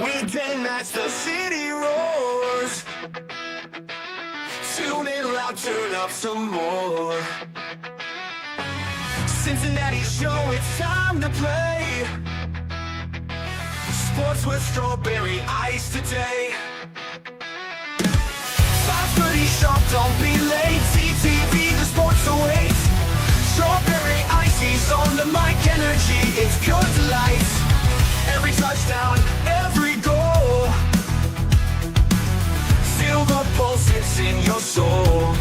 Weekend as the city roars. Tune in loud, turn up some more. Cincinnati show, it's time to play. Sports with strawberry ice today. 5:30 sharp, don't be late. CTV, the sports awaits. Strawberry icy's on the mic, energy, it's pure delight. Every touchdown, every goal. Feel the pulse, it's in your soul.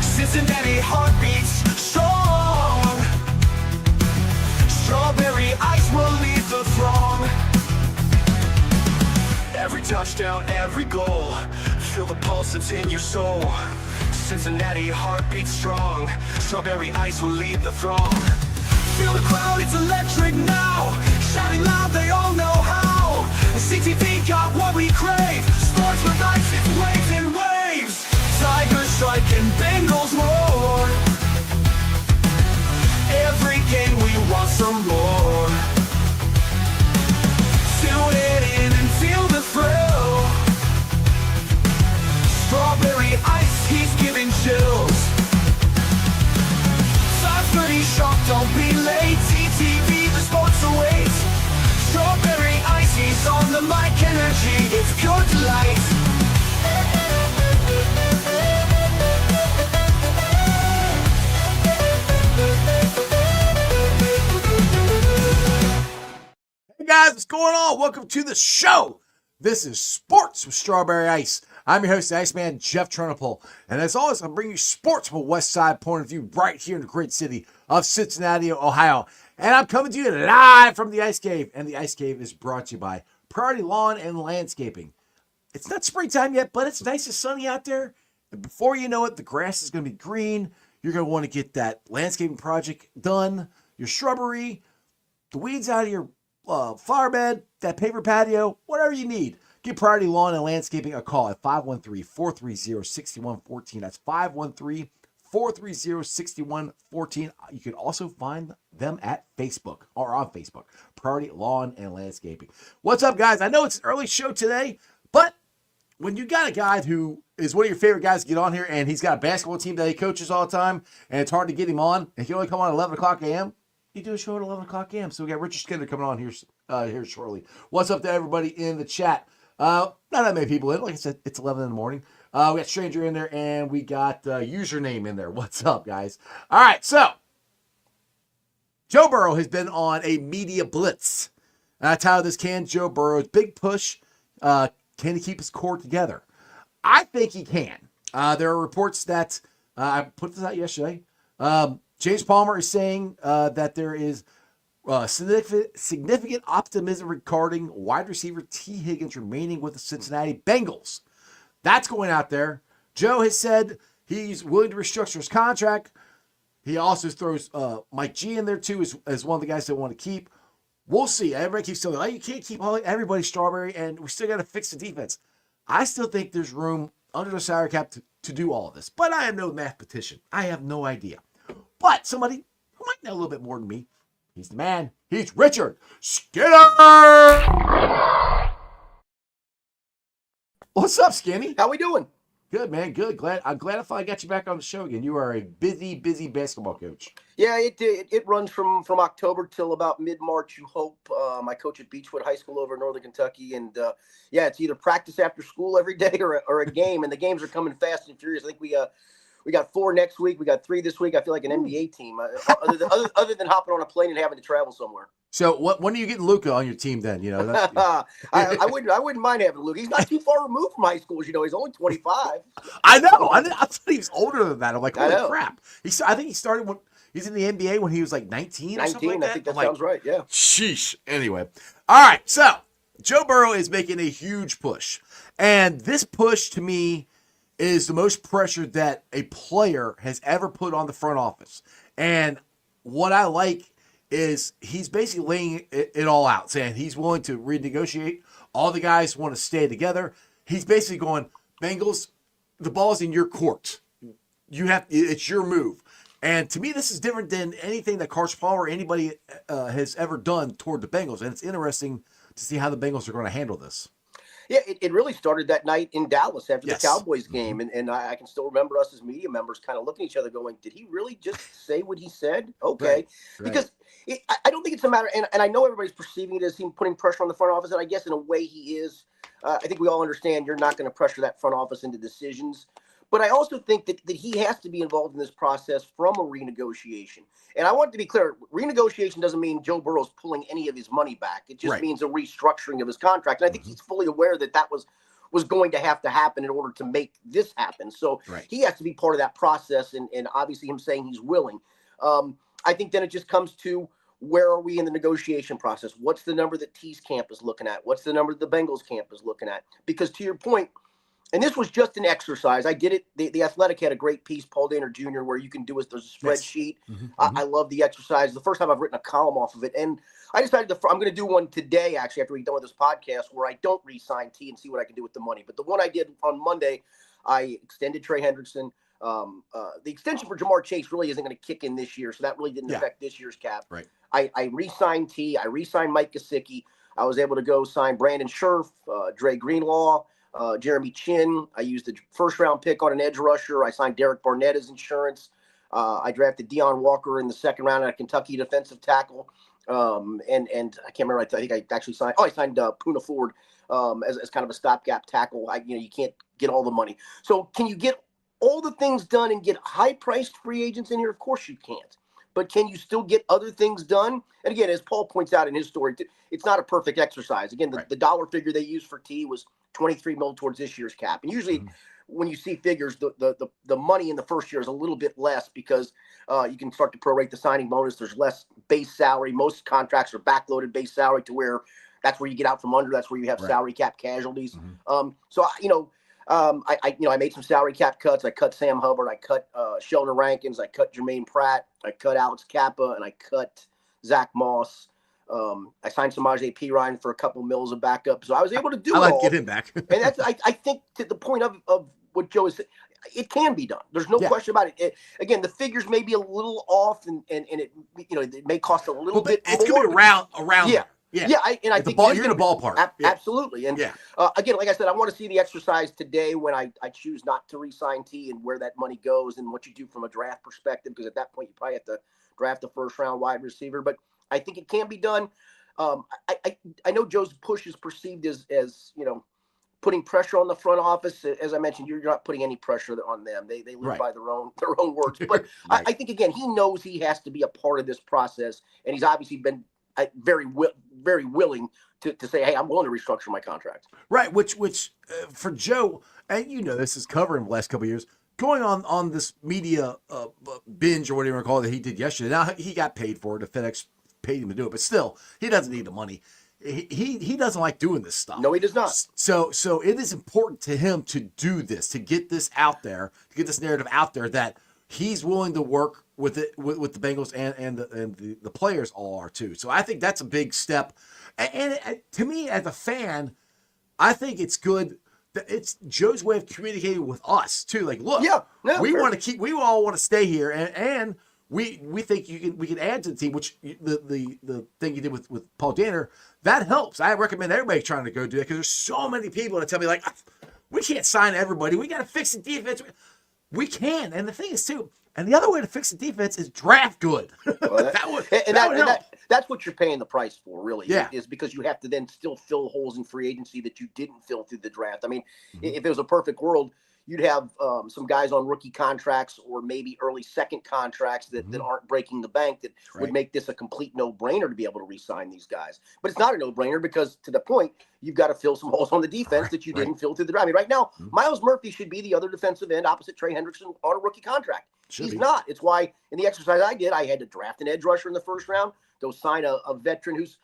Cincinnati heartbeats strong. Strawberry ice will lead the throng. Every touchdown, every goal. Feel the pulse, it's in your soul. Cincinnati heartbeats strong. Strawberry ice will lead the throng. Feel the crowd, it's electric now. Shouting loud, they all know how. The CTV got what we crave. Sports with ice, it's waves and waves. Tigers strike and Bengals roar. Every game we want some more. Tune it in and feel the thrill. Strawberry ice, he's giving chills. 5:30 sharp, don't be late. CTV, the sports awaits. Strawberry ice, he's on the mic, energy, it's pure delight. Hey guys, what's going on? Welcome to the show. This is Sports with Strawberry Ice. I'm your host, the Iceman, Jeff Trunapole. And as always, I'm bringing you sports from a West Side point of view right here in the great city of Cincinnati, Ohio. And I'm coming to you live from the Ice Cave. And the Ice Cave is brought to you by Priority Lawn and Landscaping. It's not springtime yet, but it's nice and sunny out there. And before you know it, the grass is going to be green. You're going to want to get that landscaping project done, your shrubbery, the weeds out of your flower bed, that paper patio, whatever you need. Give Priority Lawn and Landscaping a call at 513-430-6114. That's 513-430-6114. You can also find them at Facebook or on Facebook. Priority Lawn and Landscaping. What's up, guys? I know it's an early show today, but when you got a guy who is one of your favorite guys to get on here and he's got a basketball team that he coaches all the time and it's hard to get him on and he can only come on at 11 o'clock a.m., you do a show at 11 o'clock a.m. So we got Richard Skinner coming on here shortly. What's up to everybody in the chat? Not that many people in. Like I said, it's 11 in the morning. We got Stranger in there, and we got Username in there. What's up, guys? All right, so Joe Burrow has been on a media blitz. That's how this can Joe Burrow's big push. Can he keep his core together? I think he can. There are reports that I put this out yesterday. James Palmer is saying that there is significant optimism regarding wide receiver T. Higgins remaining with the Cincinnati Bengals. That's going out there. Joe has said he's willing to restructure his contract. He also throws Mike G in there too as one of the guys they want to keep. We'll see. Everybody keeps saying, you can't keep everybody Strawberry, and we still got to fix the defense. I still think there's room under the salary cap to do all of this. But I am no mathematician. I have no idea. But somebody who might know a little bit more than me, he's the man. He's Richard Skinner. What's up, Skinny? How we doing? Good, man. Good. I'm glad I finally got you back on the show again. You are a busy basketball coach. Yeah, it runs from October till about mid-March, you hope. I coach at Beechwood High School over in Northern Kentucky, and yeah, it's either practice after school every day or a game, and the games are coming fast and furious. I think we got 4 next week. We got 3 this week. I feel like an NBA team, other than hopping on a plane and having to travel somewhere. So when are you getting Luka on your team then? You know, I wouldn't mind having Luka. He's not too far removed from high school, as you know. He's only 25. I know. I thought he was older than that. I'm like, holy crap. I think he started when he's in the NBA when he was like 19 or something like that. I think that sounds right. Yeah. Sheesh. Anyway, all right. So Joe Burrow is making a huge push, and this push to me is the most pressure that a player has ever put on the front office. And what I like is he's basically laying it all out, saying he's willing to renegotiate. All the guys want to stay together. He's basically going, Bengals, the ball's in your court. It's your move. And to me, this is different than anything that Carson Palmer or anybody has ever done toward the Bengals. And it's interesting to see how the Bengals are going to handle this. Yeah, it really started that night in Dallas after Yes. the Cowboys game. And I can still remember us as media members kind of looking at each other going, did he really just say what he said? Okay. Right. Because I don't think it's a matter, and I know everybody's perceiving it as him putting pressure on the front office, and I guess in a way he is. I think we all understand you're not going to pressure that front office into decisions. But I also think that he has to be involved in this process from a renegotiation. And I want to be clear, renegotiation doesn't mean Joe Burrow's pulling any of his money back. It just means a restructuring of his contract. And I think he's fully aware that that was going to have to happen in order to make this happen. So he has to be part of that process. And obviously him saying he's willing. I think then it just comes to, where are we in the negotiation process? What's the number that T's camp is looking at? What's the number that the Bengals camp is looking at? Because to your point, and this was just an exercise. I did it. The Athletic had a great piece, Paul Dehner Jr., where you can do it. There's a spreadsheet. I love the exercise. The first time I've written a column off of it. And I decided I'm going to do one today, actually, after we're done with this podcast, where I don't re-sign T and see what I can do with the money. But the one I did on Monday, I extended Trey Hendrickson. The extension for Jamar Chase really isn't going to kick in this year, so that really didn't affect this year's cap. Right. I re-signed T. I re-signed Mike Gesicki. I was able to go sign Brandon Scherf, Dre Greenlaw, Jeremy Chin. I used the first-round pick on an edge rusher. I signed Derek Barnett as insurance. I drafted Deion Walker in the second round at a Kentucky defensive tackle. And I can't remember. I think I actually signed. I signed Poona Ford as kind of a stopgap tackle. You can't get all the money. So can you get all the things done and get high-priced free agents in here? Of course you can't. But can you still get other things done? And again, as Paul points out in his story, it's not a perfect exercise. Again, the dollar figure they used for T was $23 million towards this year's cap. And usually when you see figures, the money in the first year is a little bit less because you can start to prorate the signing bonus. There's less base salary. Most contracts are backloaded base salary to where that's where you get out from under. That's where you have salary cap casualties. I made some salary cap cuts. I cut Sam Hubbard. I cut Sheldon Rankins. I cut Jermaine Pratt. I cut Alex Kappa, and I cut Zach Moss. I signed Samaje Perine for a couple mils of backup. So I was able to do it all. Get him back. And that's I think to the point of what Joe is saying, it can be done. There's no question about it. Again, the figures may be a little off, and it may cost a little bit. It's going to be around. Yeah. I think you're in a ballpark. Absolutely. And again, like I said, I want to see the exercise today when I choose not to re-sign T and where that money goes and what you do from a draft perspective, because at that point you probably have to draft a first-round wide receiver. But I think it can be done. I know Joe's push is perceived as putting pressure on the front office. As I mentioned, you're not putting any pressure on them. They live by their own words. But I think, again, he knows he has to be a part of this process, and he's obviously been very willing to say, hey, I'm willing to restructure my contract. Right, which for Joe, and this is covering the last couple of years, going on this media binge or whatever you want to call it that he did yesterday. Now, he got paid for it. The FedEx paid him to do it, but still, he doesn't need the money. He doesn't like doing this stuff. No, he does not. So it is important to him to do this, to get this out there, to get this narrative out there that he's willing to work with it with the Bengals and the players all are too. So I think that's a big step. And to me, as a fan, I think it's good that it's Joe's way of communicating with us too. Like, look, we all want to stay here, and we think we can add to the team. Which the thing you did with Paul Dehner, that helps. I recommend everybody trying to go do that because there's so many people that tell me like, we can't sign everybody. We got to fix the defense. We can, and the thing is too. And the other way to fix the defense is draft good. Well, that would help. That's what you're paying the price for, really. Yeah. Is because you have to then still fill holes in free agency that you didn't fill through the draft. I mean, if it was a perfect world, you'd have some guys on rookie contracts or maybe early second contracts that aren't breaking the bank that would make this a complete no-brainer to be able to re-sign these guys. But it's not a no-brainer because, to the point, you've got to fill some holes on the defense that you didn't fill through the draft. I mean, right now, Myles Murphy should be the other defensive end opposite Trey Hendrickson on a rookie contract. He's not. It's why in the exercise I did, I had to draft an edge rusher in the first round, go sign a veteran who's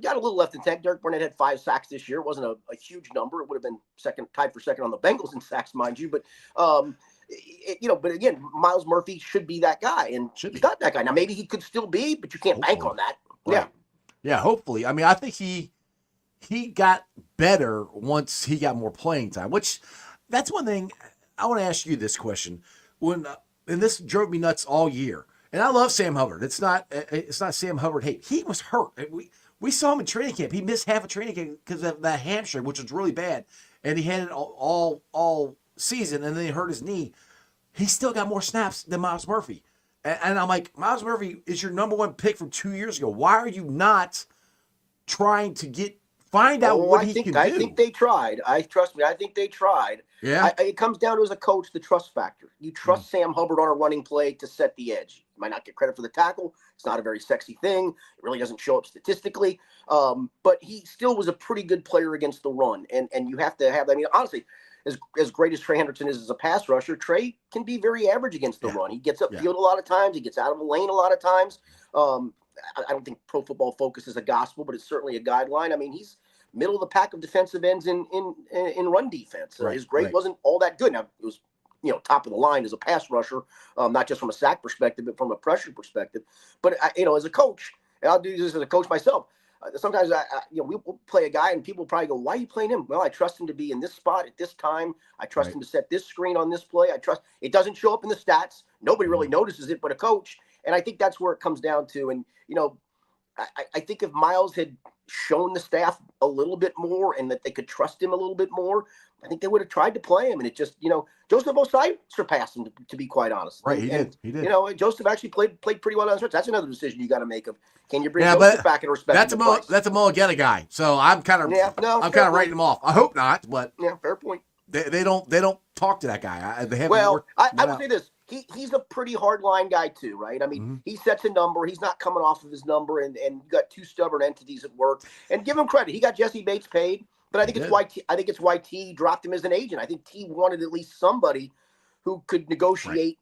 got a little left in tank. Derek Barnett had 5 sacks this year. It wasn't a huge number. It would have been tied for second on the Bengals in sacks, mind you. But, but again, Myles Murphy should be that guy, and he's not that guy. Now, maybe he could still be, but you can't bank on that. Right. Yeah, hopefully. I mean, I think he got better once he got more playing time, which that's one thing. I want to ask you this question. When and this drove me nuts all year. And I love Sam Hubbard. It's not Sam Hubbard hate. He was hurt. We saw him in training camp. He missed half of training camp because of that hamstring, which was really bad, and he had it all season, and then he hurt his knee. He still got more snaps than Myles Murphy. And I'm like, Myles Murphy is your number one pick from 2 years ago. Why are you not trying to find out what he can do? I think they tried. Trust me, I think they tried. Yeah. It comes down to, as a coach, the trust factor. You trust Sam Hubbard on a running play to set the edge. You might not get credit for the tackle. It's not a very sexy thing. It really doesn't show up statistically. But he still was a pretty good player against the run. And you have to have, I mean, honestly, as great as Trey Hendrickson is as a pass rusher, Trey can be very average against the run. He gets upfield a lot of times. He gets out of the lane a lot of times. I don't think Pro Football Focus is a gospel, but it's certainly a guideline. I mean, he's middle of the pack of defensive ends in run defense. His grade wasn't all that good. Now, it was, top of the line as a pass rusher, not just from a sack perspective, but from a pressure perspective. But, as a coach, and I'll do this as a coach myself, sometimes we'll play a guy and people probably go, why are you playing him? Well, I trust him to be in this spot at this time. I trust him to set this screen on this play. I trust it doesn't show up in the stats. Nobody really notices it but a coach. And I think that's where it comes down to. And, I think if Myles had shown the staff a little bit more and that they could trust him a little bit more, I think they would have tried to play him. And it just, Joseph Osai surpassed him, to be quite honest. Right, he did. Joseph actually played pretty well on the stretch. That's another decision you got to make of, can you bring Joseph back and respect that's a Mulligetta guy. So I'm kind of writing him off. I hope not, but yeah, fair point. They don't talk to that guy. They haven't I would say this. He's a pretty hard line guy too, right? I mean, he sets a number. He's not coming off of his number, and you got two stubborn entities at work. And give him credit. He got Jesse Bates paid, but I think it's why T dropped him as an agent. I think T wanted at least somebody who could negotiate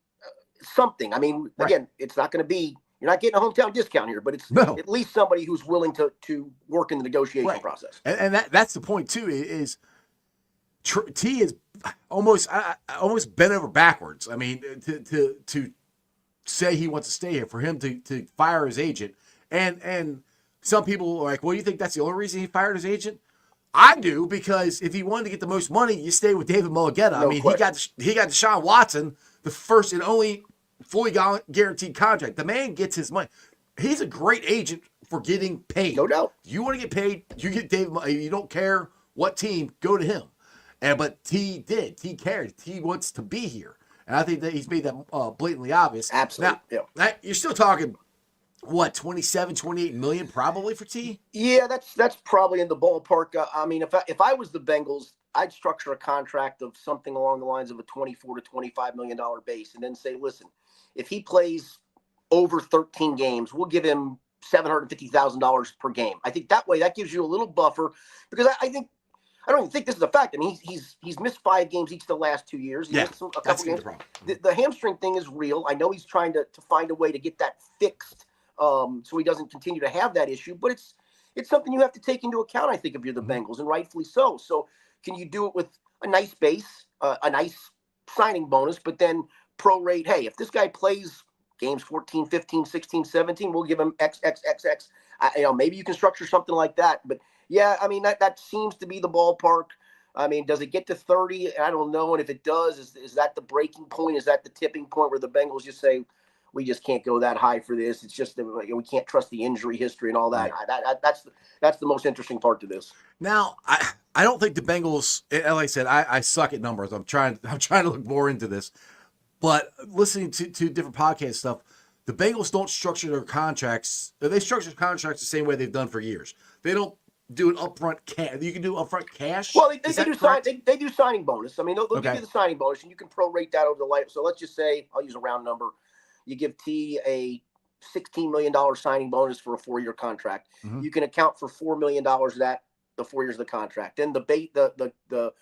something. I mean, again, it's not going to be, you're not getting a hometown discount here, but it's at least somebody who's willing to work in the negotiation process. And that's the point too. Is T is almost bent over backwards. I mean, to say he wants to stay here, for him to fire his agent, and some people are like, well, you think that's the only reason he fired his agent? I do, because if he wanted to get the most money, you stay with David Mulligetta. I mean, he got Deshaun Watson, the first and only fully guaranteed contract. The man gets his money. He's a great agent for getting paid. No doubt. You want to get paid, you get David. You don't care what team, go to him. But T cared. T wants to be here. And I think that he's made that blatantly obvious. Absolutely. Now, you're still talking, what, 27, 28 million probably for T? Yeah, that's probably in the ballpark. I mean, if I was the Bengals, I'd structure a contract of something along the lines of a $24 to $25 million base, and then say, listen, if he plays over 13 games, we'll give him $750,000 per game. I think that way that gives you a little buffer, because I don't even think this is a fact. I mean, he's missed 5 games each of the last 2 years. He missed a couple games. The hamstring thing is real. I know he's trying to find a way to get that fixed, so he doesn't continue to have that issue. But it's something you have to take into account, I think, if you're the Bengals, and rightfully so. So can you do it with a nice base, a nice signing bonus, but then prorate, hey, if this guy plays games 14, 15, 16, 17, we'll give him X. Maybe you can structure something like that. But yeah, I mean, that seems to be the ballpark. I mean, does it get to 30? I don't know. And if it does, is that the breaking point? Is that the tipping point where the Bengals just say, we just can't go that high for this? It's just that we can't trust the injury history and all that. Right. That's the most interesting part to this. Now, I don't think the Bengals, like I said, I suck at numbers. I'm trying to look more into this. But listening to different podcast stuff, the Bengals don't structure their contracts. They structure contracts the same way they've done for years. They don't do an upfront cash. You can do upfront cash. Well, they do signing bonus. I mean, they'll give you the signing bonus, and you can prorate that over the life. So let's just say, I'll use a round number. You give T a $16 million signing bonus for a 4-year contract. Mm-hmm. You can account for $4 million of that the 4 years of the contract. Then the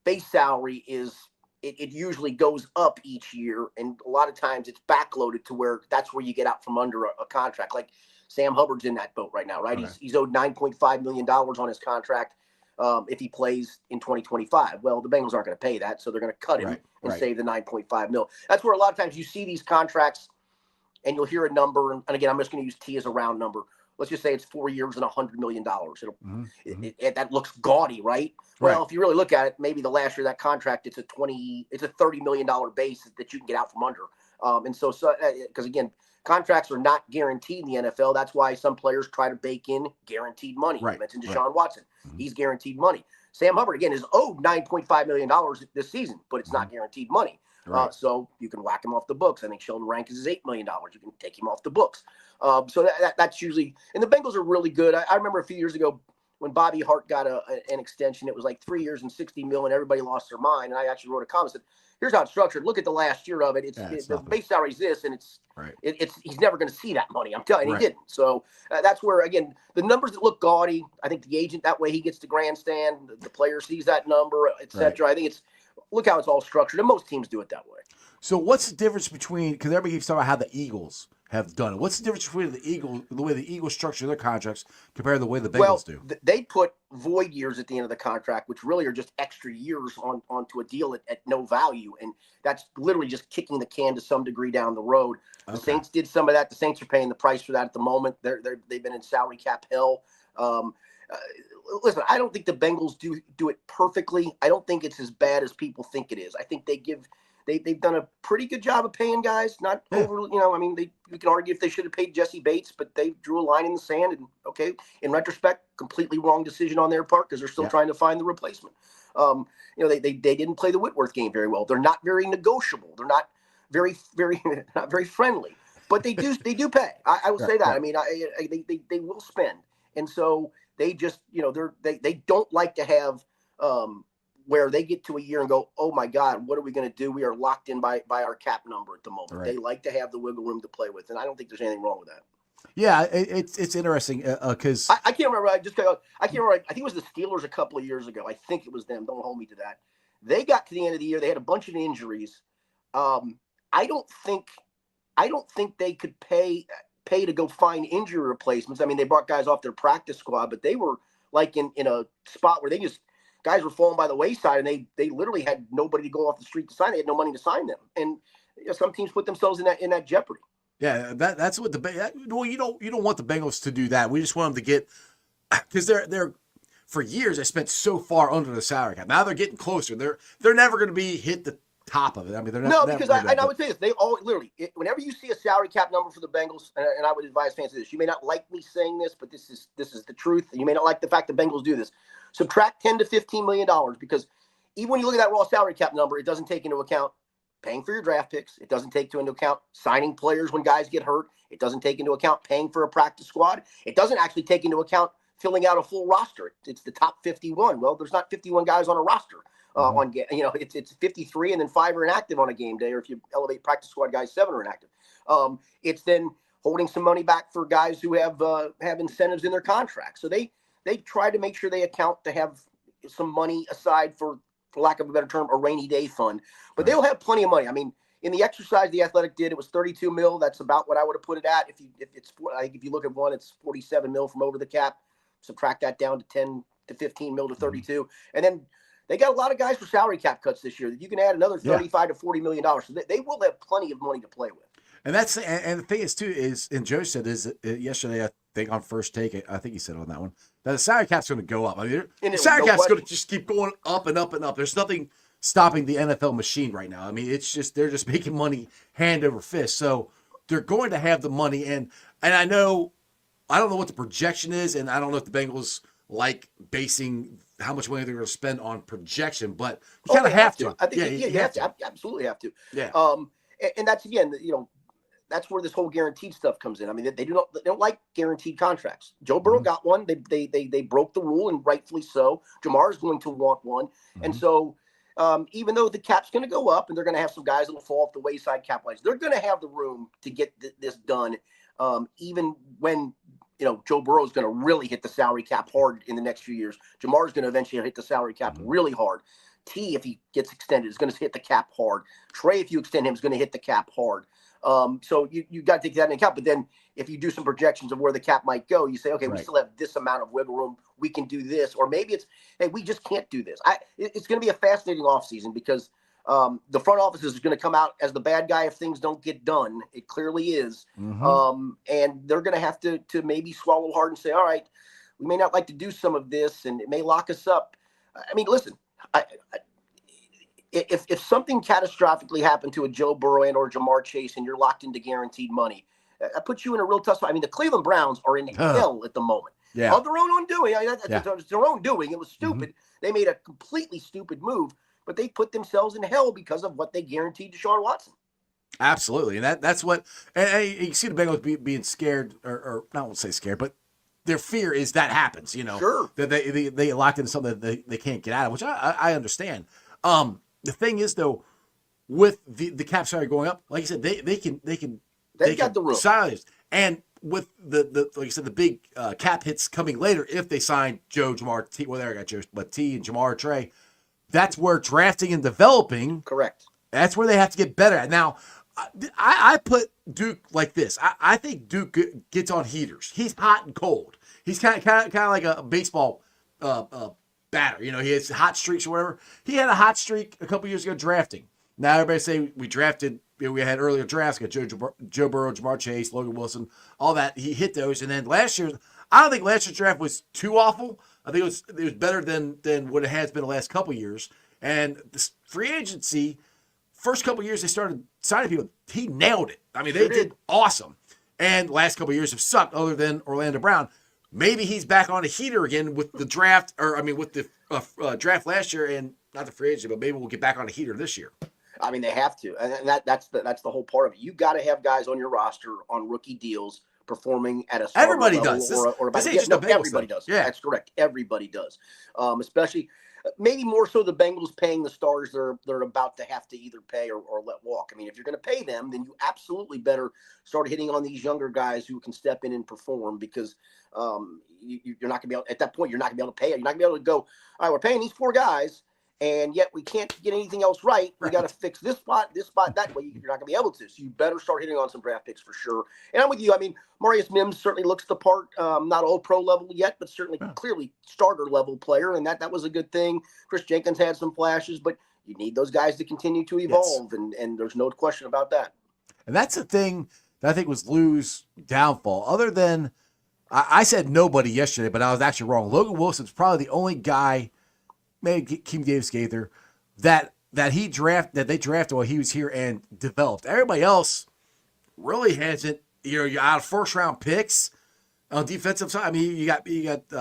base salary is. It usually goes up each year, and a lot of times it's backloaded to where that's where you get out from under a contract. Like Sam Hubbard's in that boat right now, right? Okay. He's owed $9.5 million on his contract if he plays in 2025. Well, the Bengals aren't going to pay that, so they're going to cut him and save the $9.5 million. That's where a lot of times you see these contracts, and you'll hear a number, and again, I'm just going to use T as a round number, let's just say it's 4 years and $100 million. Mm-hmm. That looks gaudy, right? Well, if you really look at it, maybe the last year of that contract, it's a $30 million base that you can get out from under. And so because again, contracts are not guaranteed in the NFL. That's why some players try to bake in guaranteed money. Right. You mentioned Deshaun Watson. Mm-hmm. He's guaranteed money. Sam Hubbard, again, is owed $9.5 million this season, but it's not guaranteed money. Right. So you can whack him off the books. I think Sheldon Rankins is $8 million. You can take him off the books. So that's usually – and the Bengals are really good. I remember a few years ago when Bobby Hart got an extension. It was like 3 years and $60 million, and everybody lost their mind. And I actually wrote a comment and said, here's how it's structured. Look at the last year of it. The base salary is this, and he's never going to see that money. I'm telling you, he didn't. So that's where, again, the numbers that look gaudy, I think the agent, that way he gets the grandstand, the player sees that number, et cetera. I think it's – look how it's all structured, and most teams do it that way. So what's the difference between – because everybody keeps talking about how the Eagles have done it. What's the difference between the way the Eagles structure their contracts compared to the way the Bengals do? They put void years at the end of the contract, which really are just extra years onto a deal at no value, and that's literally just kicking the can to some degree down the road. The Saints did some of that. The Saints are paying the price for that at the moment. They've been in salary cap hell. Listen, I don't think the Bengals do it perfectly. I don't think it's as bad as people think it is. I think they've done a pretty good job of paying guys, not over, I mean, you can argue if they should have paid Jesse Bates, but they drew a line in the sand, and in retrospect, completely wrong decision on their part because they're still trying to find the replacement. They didn't play the Whitworth game very well. They're not very negotiable. They're not very, very, not very friendly, but they do pay. I will say that. I mean, they will spend. And so they just, they don't like to have, where they get to a year and go, oh my God, what are we going to do? We are locked in by our cap number at the moment. Right. They like to have the wiggle room to play with, and I don't think there's anything wrong with that. Yeah, it's interesting because I can't remember. I can't remember. I think it was the Steelers a couple of years ago. I think it was them. Don't hold me to that. They got to the end of the year. They had a bunch of injuries. I don't think they could pay to go find injury replacements. I mean, they brought guys off their practice squad, but they were like in a spot where guys were falling by the wayside, and they literally had nobody to go off the street to sign. They had no money to sign them, and some teams put themselves in that jeopardy. Yeah, that's what you don't want the Bengals to do that. We just want them to get, because they're for years they spent so far under the salary cap. Now they're getting closer. They're never going to hit the top of it. I mean, they're not. No, because I would say this. They all literally, whenever you see a salary cap number for the Bengals, and I would advise fans of this. You may not like me saying this, but this is the truth. You may not like the fact the Bengals do this. Subtract $10 to $15 million, because even when you look at that raw salary cap number, it doesn't take into account paying for your draft picks. It doesn't take into account signing players when guys get hurt. It doesn't take into account paying for a practice squad. It doesn't actually take into account filling out a full roster. It's the top 51. Well, there's not 51 guys on a roster. It's 53, and then 5 are inactive on a game day, or if you elevate practice squad guys, 7 are inactive. It's then holding some money back for guys who have incentives in their contracts. So they try to make sure they account to have some money aside for lack of a better term, a rainy day fund. But they'll have plenty of money. I mean, in the exercise The Athletic did, it was 32 mil. That's about what I would have put it at. If you look at one, it's 47 mil from over the cap. Subtract that down to 10 to 15 mil to 32, and then they got a lot of guys for salary cap cuts this year that you can add another 35 to $40 million. So they will have plenty of money to play with. And the thing is too is, and Joe said is yesterday, I think on First Take, I think he said on that one, that the salary cap's going to go up. I mean, the salary cap's going to just keep going up and up and up. There's nothing stopping the NFL machine right now. I mean, it's just they're just making money hand over fist. So they're going to have the money, and I don't know what the projection is, and I don't know if the Bengals like basing how much money they're going to spend on projection, but you kind of have to. I think you have to. Absolutely have to. Yeah. And that's again, that's where this whole guaranteed stuff comes in. I mean, they don't like guaranteed contracts. Joe Burrow got one. They broke the rule, and rightfully so. Jamar is going to want one, and so even though the cap's going to go up, and they're going to have some guys that will fall off the wayside cap-wise, they're going to have the room to get this done, even when Joe Burrow is going to really hit the salary cap hard in the next few years. Jamar is going to eventually hit the salary cap really hard. T, if he gets extended, is going to hit the cap hard. Trey, if you extend him, is going to hit the cap hard. So you got to take that into account. But then if you do some projections of where the cap might go, you say, okay, we still have this amount of wiggle room. We can do this. Or maybe it's, hey, we just can't do this. It's going to be a fascinating offseason because The front office is going to come out as the bad guy if things don't get done. It clearly is. And they're going to have to maybe swallow hard and say, all right, we may not like to do some of this, and it may lock us up. I mean, listen, if something catastrophically happened to a Joe Burrow and or Jamar Chase and you're locked into guaranteed money, that puts you in a real tough spot. I mean, the Cleveland Browns are in hell at the moment. Yeah. Of their own undoing. It's their own doing. It was stupid. They made a completely stupid move, but they put themselves in hell because of what they guaranteed to Deshaun Watson. Absolutely. And that's what – and you see the Bengals being scared or I won't say scared, but their fear is that happens, Sure. That they locked into something that they can't get out of, which I understand. The thing is, though, with the cap salary going up, like you said, they got the room. Size. And with the like you said, the big cap hits coming later, if they sign Joe, Jamar, T, well, there I got Joe, but T and Jamar, Trey, that's where drafting and developing. Correct. That's where they have to get better at. Now, I put Duke like this. I think Duke gets on heaters. He's hot and cold. He's kind of like a baseball batter. He has hot streaks or whatever. He had a hot streak a couple years ago drafting. Now everybody say we drafted. We had earlier drafts. Got Joe Burrow, Jamar Chase, Logan Wilson, all that. He hit those, and then last year, I don't think last year's draft was too awful. I think it was better than what it has been the last couple years. And this free agency, first couple years they started signing people, he nailed it. I mean, they did awesome. And the last couple years have sucked, other than Orlando Brown. Maybe he's back on a heater again with the draft, with the draft last year, and not the free agency, but maybe we'll get back on a heater this year. I mean, they have to, and that's the whole part of it. You got to have guys on your roster on rookie deals performing at a everybody level does. Everybody does. Yeah, that's correct. Everybody does, especially maybe more so the Bengals paying the stars they're about to have to either pay or let walk. I mean, if you're going to pay them, then you absolutely better start hitting on these younger guys who can step in and perform, because you're not going to be able, at that point, you're not going to be able to pay it. You're not going to be able to go, all right, we're paying these 4 guys, and yet we can't get anything else right. We got to fix this spot, that way. You're not going to be able to. So you better start hitting on some draft picks for sure. And I'm with you. I mean, Marius Mims certainly looks the part. Not all pro level yet, but certainly clearly starter level player. And that was a good thing. Chris Jenkins had some flashes, but you need those guys to continue to evolve. Yes. And there's no question about that. And that's the thing that I think was Lou's downfall. Other than, I said nobody yesterday, but I was actually wrong. Logan Wilson's probably the only guy, maybe Keem Davis Gaither, that they drafted while he was here and developed. Everybody else really hasn't. You're out of first round picks on defensive side. I mean, you got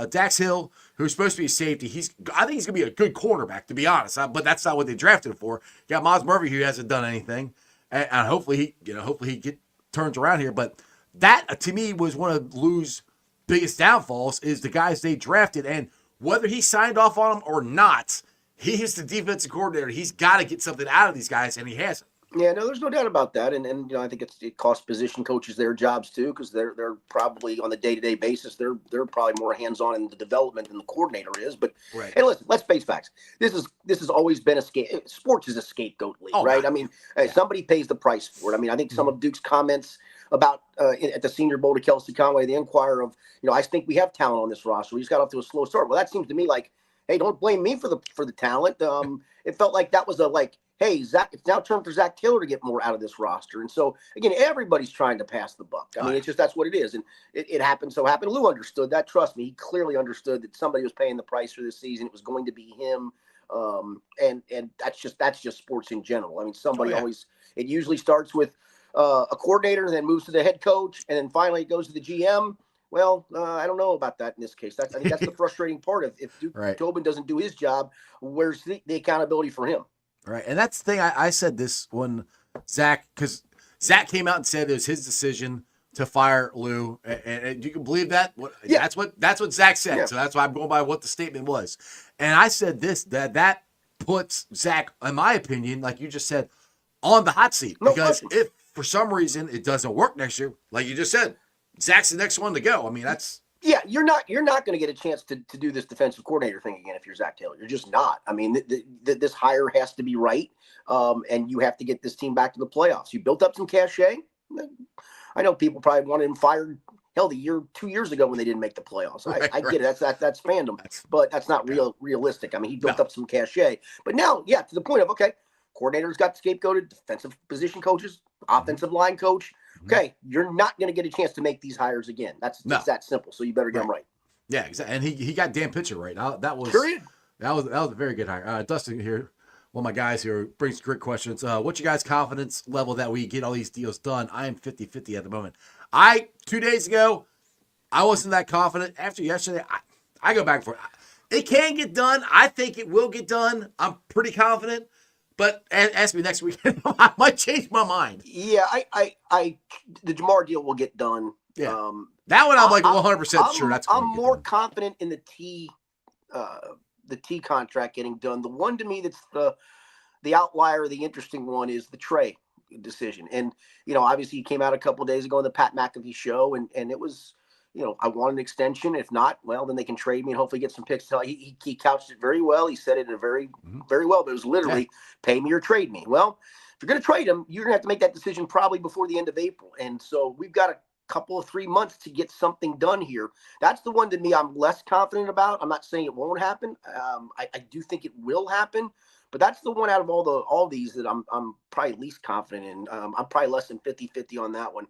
Dax Hill, who's supposed to be a safety. I think he's gonna be a good cornerback, to be honest. But that's not what they drafted him for. You got Miles Murphy, who hasn't done anything, and hopefully he turns around here. But that, to me, was one of Lou's biggest downfalls, is the guys they drafted, and whether he signed off on them or not, he is the defensive coordinator. He's got to get something out of these guys, and he hasn't. Yeah, no, there's no doubt about that. And I think it costs position coaches their jobs too, because they're probably on the day-to-day basis, they're probably more hands-on in the development than the coordinator is. But right. And listen, let's face facts. This has always been sports is a scapegoat league, right? I mean, somebody pays the price for it. I mean, I think some of Duke's comments about at the Senior Bowl to Kelsey Conway, the Enquirer, of, I think we have talent on this roster. We just got off to a slow start. Well, that seems to me like, hey, don't blame me for the talent. It felt like that was hey, Zach, it's now time for Zach Taylor to get more out of this roster. And so, again, everybody's trying to pass the buck. I mean, it's just, that's what it is. And it happened. Lou understood that. Trust me, he clearly understood that somebody was paying the price for this season. It was going to be him. And that's just sports in general. I mean, somebody always, it usually starts with a coordinator and then moves to the head coach. And then finally it goes to the GM. Well, I don't know about that in this case. I think that's the frustrating part of, if Duke Tobin doesn't do his job, where's the accountability for him? Right. And that's the thing. I said this when because Zach came out and said it was his decision to fire Lou. And you can believe that? That's what Zach said. Yeah. So that's why I'm going by what the statement was. And I said that puts Zach, in my opinion, like you just said, on the hot seat. Because if for some reason it doesn't work next year, like you just said, Zach's the next one to go. I mean, that's... Yeah, you're not going to get a chance to do this defensive coordinator thing again if you're Zach Taylor. You're just not. I mean, this hire has to be right, and you have to get this team back to the playoffs. You built up some cachet. I know people probably wanted him fired, hell, 2 years ago when they didn't make the playoffs. I get it. That's fandom, but that's not realistic. I mean, he built up some cachet. But now, to the point of, okay, Coordinators got scapegoated, defensive position coaches, offensive line coach. Okay, you're not going to get a chance to make these hires again. It's that simple. So you better get them right. Yeah, exactly. And he got Dan Pitcher right. That was Period. that was a very good hire. Dustin here, one of my guys here, brings great questions. What's your guys' confidence level that we get all these deals done? I am 50-50 at the moment. 2 days ago, I wasn't that confident. After yesterday, I go back for it. It can get done. I think it will get done. I'm pretty confident. But ask me next week. I might change my mind. Yeah, the Marr deal will get done. Yeah. That one I'm like 100% sure that's going to get I'm more done. confident in the T contract getting done. The one to me that's the outlier, the interesting one is the Trey decision. And, obviously he came out a couple of days ago on the Pat McAfee show and it was, I want an extension. If not, well, then they can trade me and hopefully get some picks. He couched it very well. He said it in a very, very well, but it was literally pay me or trade me. Well, if you're going to trade him, you're going to have to make that decision probably before the end of April. And so we've got a couple of 3 months to get something done here. That's the one to me I'm less confident about. I'm not saying it won't happen. I do think it will happen, but that's the one out of all these that I'm probably least confident in. I'm probably less than 50-50 on that one.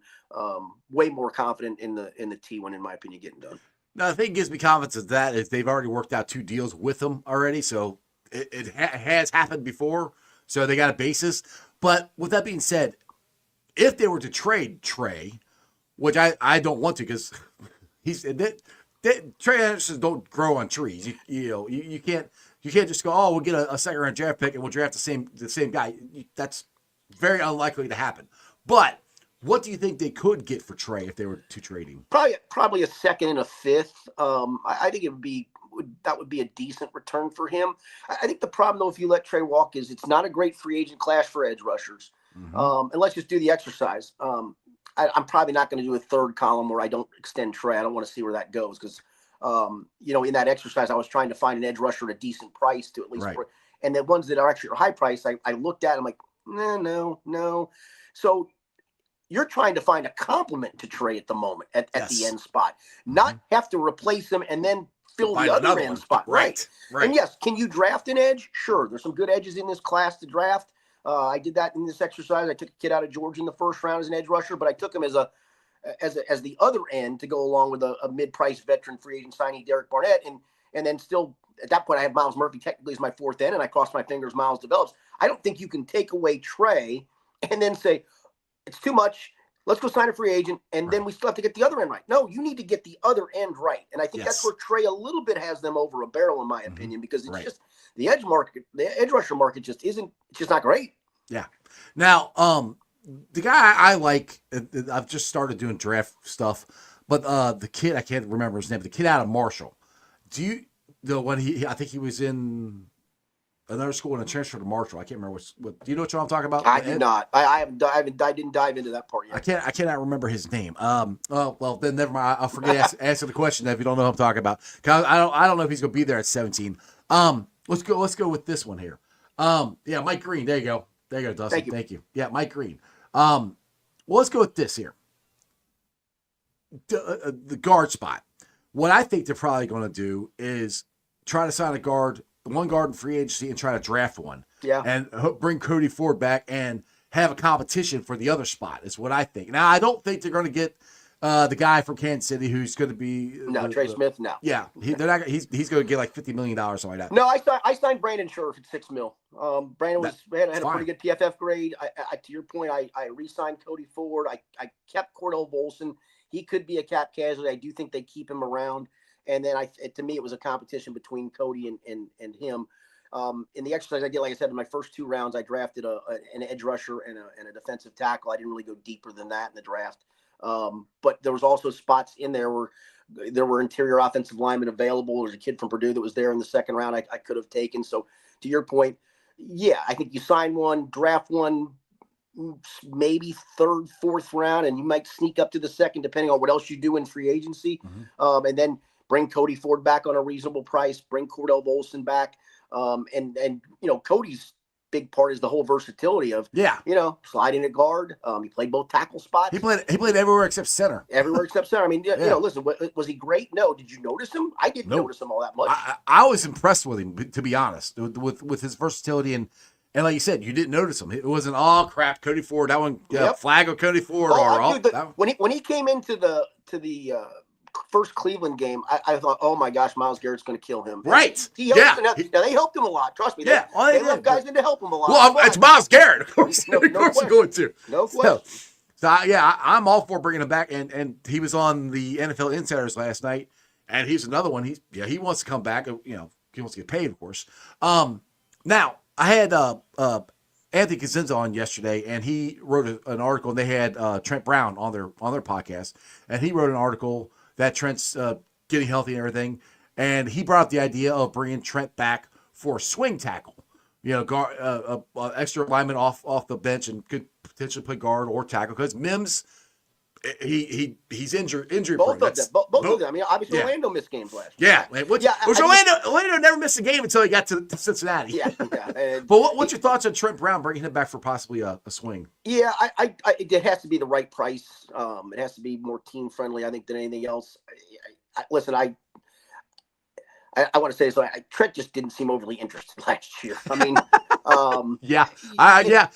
Way more confident in the T one, in my opinion, getting done. Now, the thing that gives me confidence is that is they've already worked out 2 deals with them already, so it has happened before, so they got a basis. But with that being said, if they were to trade Trey, which I don't want to because Trey Andersons don't grow on trees. You can't just go, oh, we'll get a second round draft pick and we'll draft the same guy. That's very unlikely to happen. But what do you think they could get for Trey if they were to trade him? Probably a second and a fifth. I think that would be a decent return for him. I think the problem though, if you let Trey walk, is it's not a great free agent class for edge rushers. And let's just do the exercise. I'm probably not going to do a third column where I don't extend Trey. I don't want to see where that goes because, in that exercise, I was trying to find an edge rusher at a decent price to at least. Right. And the ones that are actually high price, I looked at. I'm like, no. So you're trying to find a complement to Trey at the moment at the end spot, not have to replace him and then fill the other end spot. Right. And yes, can you draft an edge? Sure. There's some good edges in this class to draft. I did that in this exercise. I took a kid out of Georgia in the first round as an edge rusher, but I took him as the other end to go along with a mid-price veteran free agent signing, Derek Barnett, and then still at that point I have Myles Murphy technically as my fourth end, and I crossed my fingers Myles develops. I don't think you can take away Trey and then say it's too much. Let's go sign a free agent, and then we still have to get the other end right. No, you need to get the other end right, and I think that's where Trey a little bit has them over a barrel, in my opinion, because it's just the edge rusher market just isn't. It's just not great. Yeah. Now, the guy I like, I've just started doing draft stuff, but the kid, I can't remember his name, the kid out of Marshall. I think he was in another school and a transfer to Marshall. I can't remember what. Do you know what I'm talking about? I do not. I didn't dive into that part yet. I cannot remember his name. Well, then never mind. I'll forget to answer the question if you don't know what I'm talking about. Cause I don't know if he's gonna be there at 17. Let's go with this one here. Mike Green. There you go. There you go, Dustin. Thank you. Yeah, Mike Green. Well, let's go with this here. The guard spot. What I think they're probably going to do is try to sign one guard in free agency and try to draft one. Yeah. And bring Cody Ford back and have a competition for the other spot is what I think. Now, I don't think they're going to get the guy from Kansas City who's going to be Trey Smith. No. Yeah, he's going to get like $50 million or something like that. No, I signed Brandon Scherf at $6 million. Brandon had a pretty good PFF grade. To your point, I re-signed Cody Ford. I kept Cordell Volson. He could be a cap casualty. I do think they keep him around. And then to me, it was a competition between Cody and him. In the exercise I did, like I said, in my first 2 rounds, I drafted an edge rusher and a defensive tackle. I didn't really go deeper than that in the draft. But there was also spots in there where there were interior offensive linemen available. There's a kid from Purdue that was there in the second round I could have taken. So to your point, yeah, I think you sign one, draft one, maybe third, fourth round, and you might sneak up to the second depending on what else you do in free agency. And then bring Cody Ford back on a reasonable price, bring Cordell Volson back. And Cody's big part is the whole versatility of, sliding at guard. He played both tackle spots. He played everywhere except center. Everywhere except center. I mean, listen, was he great? No. Did you notice him? I didn't notice him all that much. I was impressed with him, to be honest, with his versatility And like you said, you didn't notice him. It wasn't, oh crap, Cody Ford. That one, flag of Cody Ford. When he came into the first Cleveland game, I thought, oh my gosh, Myles Garrett's going to kill him. Right. They helped him a lot. Trust me. They left guys in to help him a lot. Well, it's Myles Garrett, of course. No of course you're going to. No question. I'm all for bringing him back. And he was on the NFL Insiders last night, and he's another one. He wants to come back. He wants to get paid, of course. Now I had Anthony Cosenza on yesterday, and he wrote an article, and they had Trent Brown on their podcast, and he wrote an article that Trent's getting healthy and everything, and he brought up the idea of bringing Trent back for swing tackle. Extra lineman off the bench and could potentially play guard or tackle because Mims, he's injury both prone. Both of them. I mean, obviously Orlando missed games last year. Orlando never missed a game until he got to Cincinnati. Yeah. But what's your thoughts on Trent Brown bringing him back for possibly a swing? Yeah, it has to be the right price. It has to be more team friendly, I think, than anything else. Listen, I want to say this. Trent just didn't seem overly interested last year. I mean, I got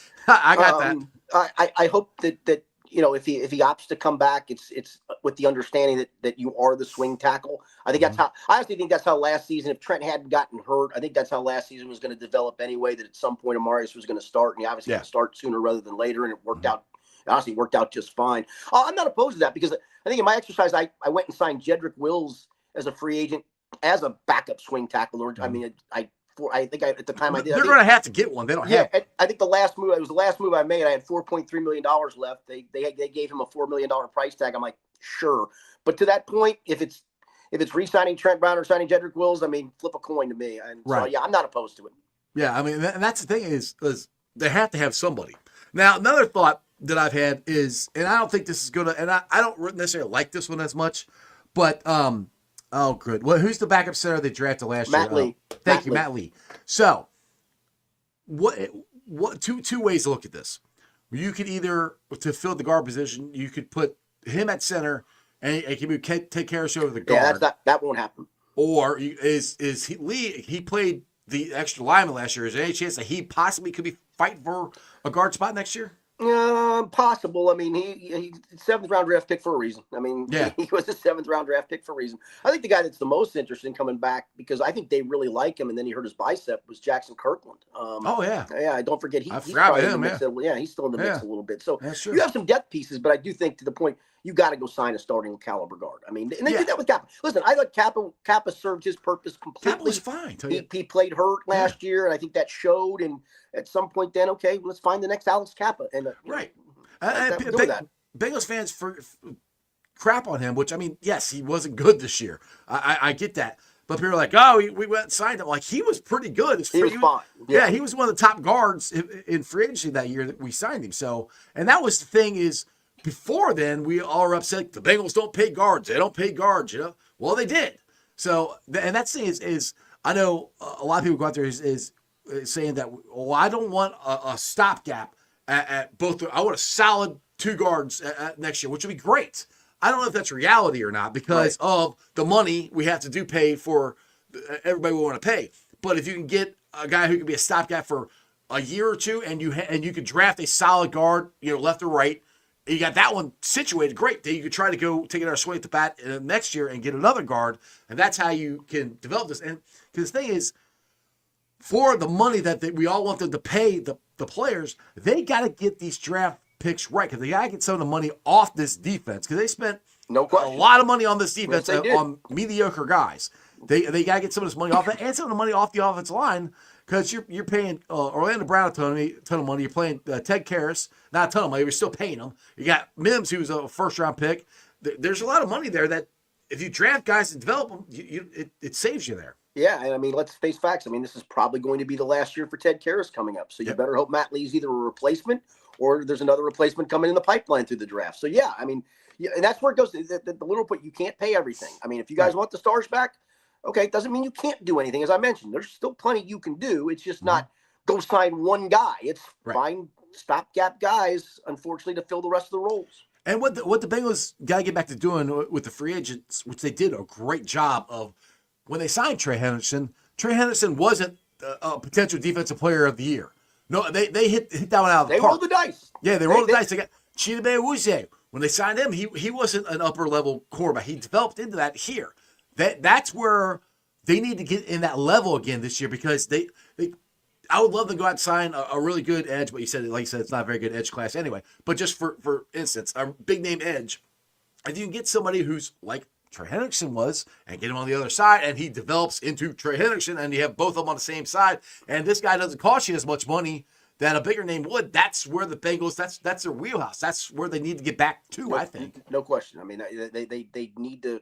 that. I hope that if he opts to come back, it's with the understanding that you are the swing tackle. I think that's how. I honestly think that's how last season. If Trent hadn't gotten hurt, I think that's how last season was going to develop anyway. That at some point Amarius was going to start, and he obviously had to start sooner rather than later, and it worked out. It honestly worked out just fine. I'm not opposed to that because I think in my exercise, I went and signed Jedrick Wills as a free agent as a backup swing tackle. Or I mean, I think at the time I did. They're going to have to get one. They don't have. I think the last move. It was the last move I made. I had $4.3 million left. They gave him a $4 million price tag. I'm like, sure. But to that point, if it's re-signing Trent Brown or signing Jedrick Wills, I mean, flip a coin to me. And so I'm not opposed to it. Yeah, I mean, and that's the thing is they have to have somebody. Now, another thought that I've had is, and I don't think this is going to, and I don't necessarily like this one as much, but oh, good. Well, who's the backup center they drafted last year? Matt Lee. Thank you, Matt Lee. So, what two ways to look at this? You could either, to fill the guard position, you could put him at center and he can take care of the guard. Yeah, that won't happen. Or he played the extra lineman last year. Is there any chance that he possibly could be fighting for a guard spot next year? Possible. I mean, he's a 7th round draft pick for a reason. I mean, he was a 7th round draft pick for a reason. I think the guy that's the most interesting coming back, because I think they really like him, and then he hurt his bicep, was Jackson Kirkland. Don't forget he's probably in the mix. He's still in the mix a little bit. So you have some depth pieces, but I do think to the point you got to go sign a starting caliber guard. I mean, and they did that with Kappa. Listen, I thought Kappa served his purpose completely. Kappa was fine. He played hurt last year, and I think that showed. And at some point, then let's find the next Alex Kappa. And Bengals fans crap on him, which I mean, yes, he wasn't good this year. I get that, but people are like, oh, we went and signed him. Like he was pretty good. He was fine. Yeah, he was one of the top guards in free agency that year that we signed him. So, and that was the thing is. Before then, we all were upset. The Bengals don't pay guards. They don't pay guards, Well, they did. So, and that's the thing is I know a lot of people go out there is saying that, I don't want a stopgap at both. I want a solid 2 guards next year, which would be great. I don't know if that's reality or not because of the money we have to pay for everybody we want to pay. But if you can get a guy who can be a stopgap for a year or two, and you could draft a solid guard, left or right. You got that one situated, great. Then you could try to go take another swing at the bat next year and get another guard, and that's how you can develop this. And because the thing is, for the money that we all want them to pay the players, they got to get these draft picks right because they got to get some of the money off this defense because they spent a lot of money on this defense on mediocre guys. They got to get some of this money off that and some of the money off the offensive line. Because you're paying Orlando Brown a ton of money. You're paying Ted Karras, not a ton of money. You're still paying him. You got Mims, who's a first-round pick. There's a lot of money there that if you draft guys and develop them, it saves you there. Yeah, and I mean, let's face facts. I mean, this is probably going to be the last year for Ted Karras coming up. So you better hope Matt Lee's either a replacement or there's another replacement coming in the pipeline through the draft. So, yeah, I mean, and that's where it goes. The little point, you can't pay everything. I mean, if you guys want the stars back, okay, it doesn't mean you can't do anything. As I mentioned, there's still plenty you can do. It's just not go sign one guy. It's find stopgap guys, unfortunately, to fill the rest of the roles. And what the Bengals got to get back to doing with the free agents, which they did a great job of, when they signed Trey Henderson wasn't a potential defensive player of the year. No, they hit that one out of the They park. rolled the dice. Yeah, they rolled the dice. They got Chidobe Awuzie. When they signed him, he wasn't an upper level quarterback. He developed into that here. That's where they need to get in that level again this year because they I would love to go out and sign a really good edge, but like you said, it's not a very good edge class anyway. But just for instance, a big name edge, if you can get somebody who's like Trey Hendrickson was and get him on the other side and he develops into Trey Hendrickson and you have both of them on the same side and this guy doesn't cost you as much money that a bigger name would, that's where the Bengals, that's their wheelhouse. That's where they need to get back to, I think. No question. I mean, they need to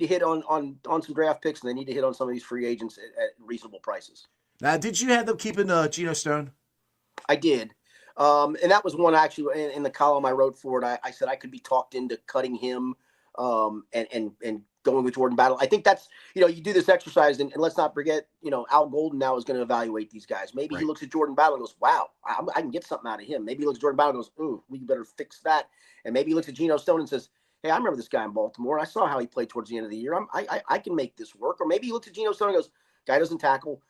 hit on some draft picks and they need to hit on some of these free agents at reasonable prices. Now, did you have them keeping Geno Stone? I did. And that was one actually in the column I wrote for it. I said I could be talked into cutting him and going with Jordan Battle. I think that's, you do this exercise and let's not forget, Al Golden now is going to evaluate these guys. Maybe he looks at Jordan Battle and goes, wow, I can get something out of him. Maybe he looks at Jordan Battle and goes, ooh, we better fix that. And maybe he looks at Geno Stone and says, hey, I remember this guy in Baltimore. I saw how he played towards the end of the year. I can make this work. Or maybe he looks at Geno Stone and goes, guy doesn't tackle.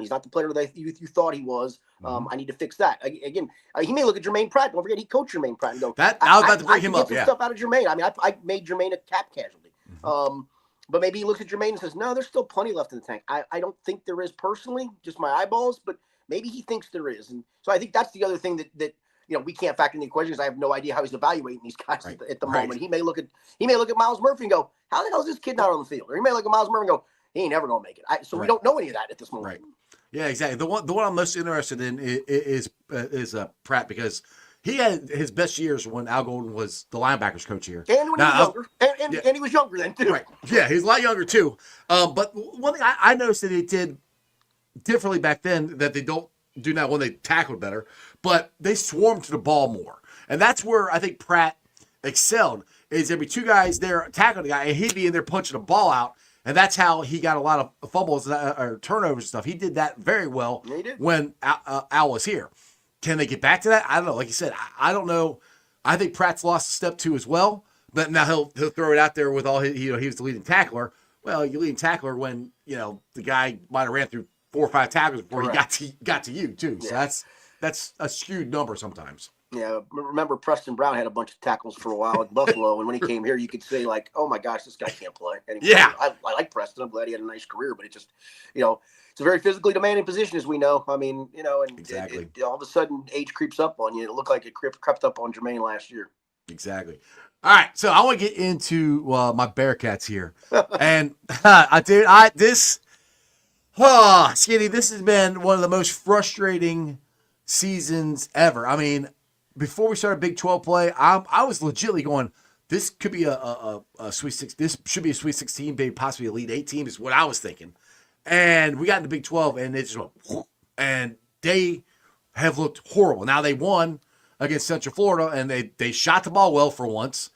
He's not the player that you thought he was. I need to fix that. Again, he may look at Jermaine Pratt. Don't forget, he coached Jermaine Pratt and go, I was about to bring him up. Get some stuff out of Jermaine. I mean, I made Jermaine a cap casualty. But maybe he looks at Jermaine and says, no, there's still plenty left in the tank. I don't think there is personally, just my eyeballs, but maybe he thinks there is. And so I think that's the other thing that we can't factor in the equation because I have no idea how he's evaluating these guys at the moment. He may look at Miles Murphy and go, how the hell is this kid not on the field? Or he may look at Miles Murphy and go, he ain't never gonna make it. So we don't know any of that at this moment. Right. Yeah, exactly. The one I'm most interested in is Pratt because he had his best years when Al Golden was the linebackers coach here. And when he was younger. And he was younger then too. Right. Yeah, he was a lot younger too. But one thing I noticed that they did differently back then that they don't do now when they tackled better, but they swarmed to the ball more. And that's where I think Pratt excelled, is there'd be two guys there tackling the guy, and he'd be in there punching the ball out. And that's how he got a lot of fumbles or turnovers and stuff. He did that very well when Al was here. Can they get back to that? I don't know. Like you said, I don't know. I think Pratt's lost a step two as well. But now he'll throw it out there with all his, he was the leading tackler. Well, you leading tackler when, the guy might have ran through 4 or 5 tackles before he got to you too. So that's a skewed number sometimes. Yeah, remember Preston Brown had a bunch of tackles for a while at Buffalo, and when he came here, you could say like, "Oh my gosh, this guy can't play." Anyway, yeah, I like Preston. I'm glad he had a nice career, but it just, it's a very physically demanding position, as we know. I mean, and exactly. All of a sudden, age creeps up on you. It looked like it crept up on Jermaine last year. Exactly. All right, so I want to get into my Bearcats here, and Skinny, this has been one of the most frustrating seasons ever. I mean, before we started Big 12 play, I was legitimately going, this could be a Sweet 16. This should be a Sweet 16, maybe possibly a Elite 8 team is what I was thinking. And we got into Big 12, and it just went, whoop, and they have looked horrible. Now they won against Central Florida, and they shot the ball well for once.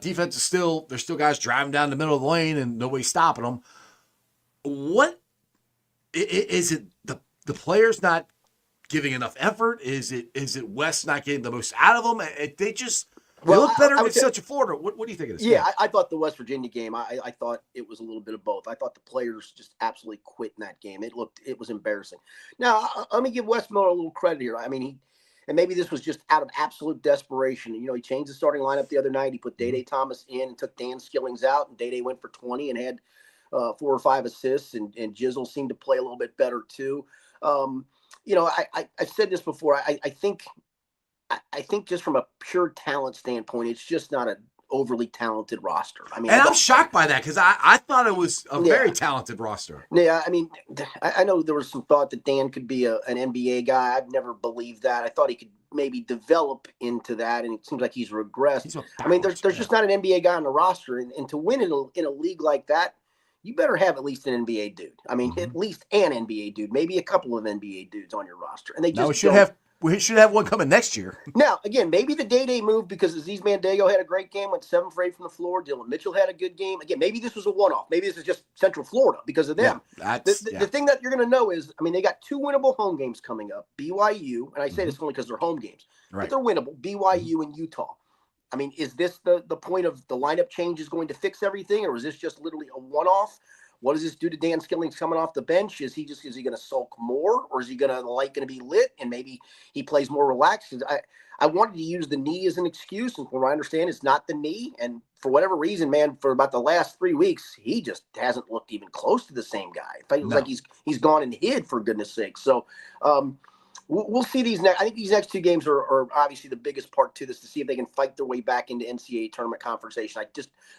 Defense is there's still guys driving down the middle of the lane, and nobody's stopping them. What is it? The players not giving enough effort? Is it West not getting the most out of them? They look better than Central Florida. What do you think of this? Yeah, I thought the West Virginia game, I thought it was a little bit of both. I thought the players just absolutely quit in that game. It was embarrassing. Now, let me give Wes Miller a little credit here. I mean, and maybe this was just out of absolute desperation. He changed the starting lineup the other night. He put Dey Thomas in and took Dan Skillings out, and Dey went for 20 and had 4 or 5 assists, and Jizzle seemed to play a little bit better too. I've said this before. I think just from a pure talent standpoint, it's just not an overly talented roster. I mean, I'm shocked by that because I thought it was a very talented roster. Yeah, I mean, I know there was some thought that Dan could be an NBA guy. I've never believed that. I thought he could maybe develop into that, and it seems like he's regressed. I mean, there's just not an NBA guy on the roster, and to win in a league like that, you better have at least an NBA dude. I mean, at least an NBA dude, maybe a couple of NBA dudes on your roster. And they just we should have one coming next year. Now, again, maybe the Dey move because Aziz Mandego had a great game, went 7 for 8 from the floor. Dylan Mitchell had a good game. Again, maybe this was a one-off. Maybe this is just Central Florida because of them. Yeah, the thing that you're going to know is, I mean, they got 2 winnable home games coming up. BYU, and I say this only because they're home games, but they're winnable. BYU and Utah. I mean, is this the point of the lineup change is going to fix everything, or is this just literally a one-off? What does this do to Dan Skillings coming off the bench? Is he going to sulk more, or is he going to be lit and maybe he plays more relaxed? I wanted to use the knee as an excuse, and from what I understand, it's not the knee. And for whatever reason, man, for about the last 3 weeks, he just hasn't looked even close to the same guy. It feels like he's gone and hid, for goodness sake. So we'll see these next. I think these next 2 games are obviously the biggest part to this, to see if they can fight their way back into NCAA tournament conversation.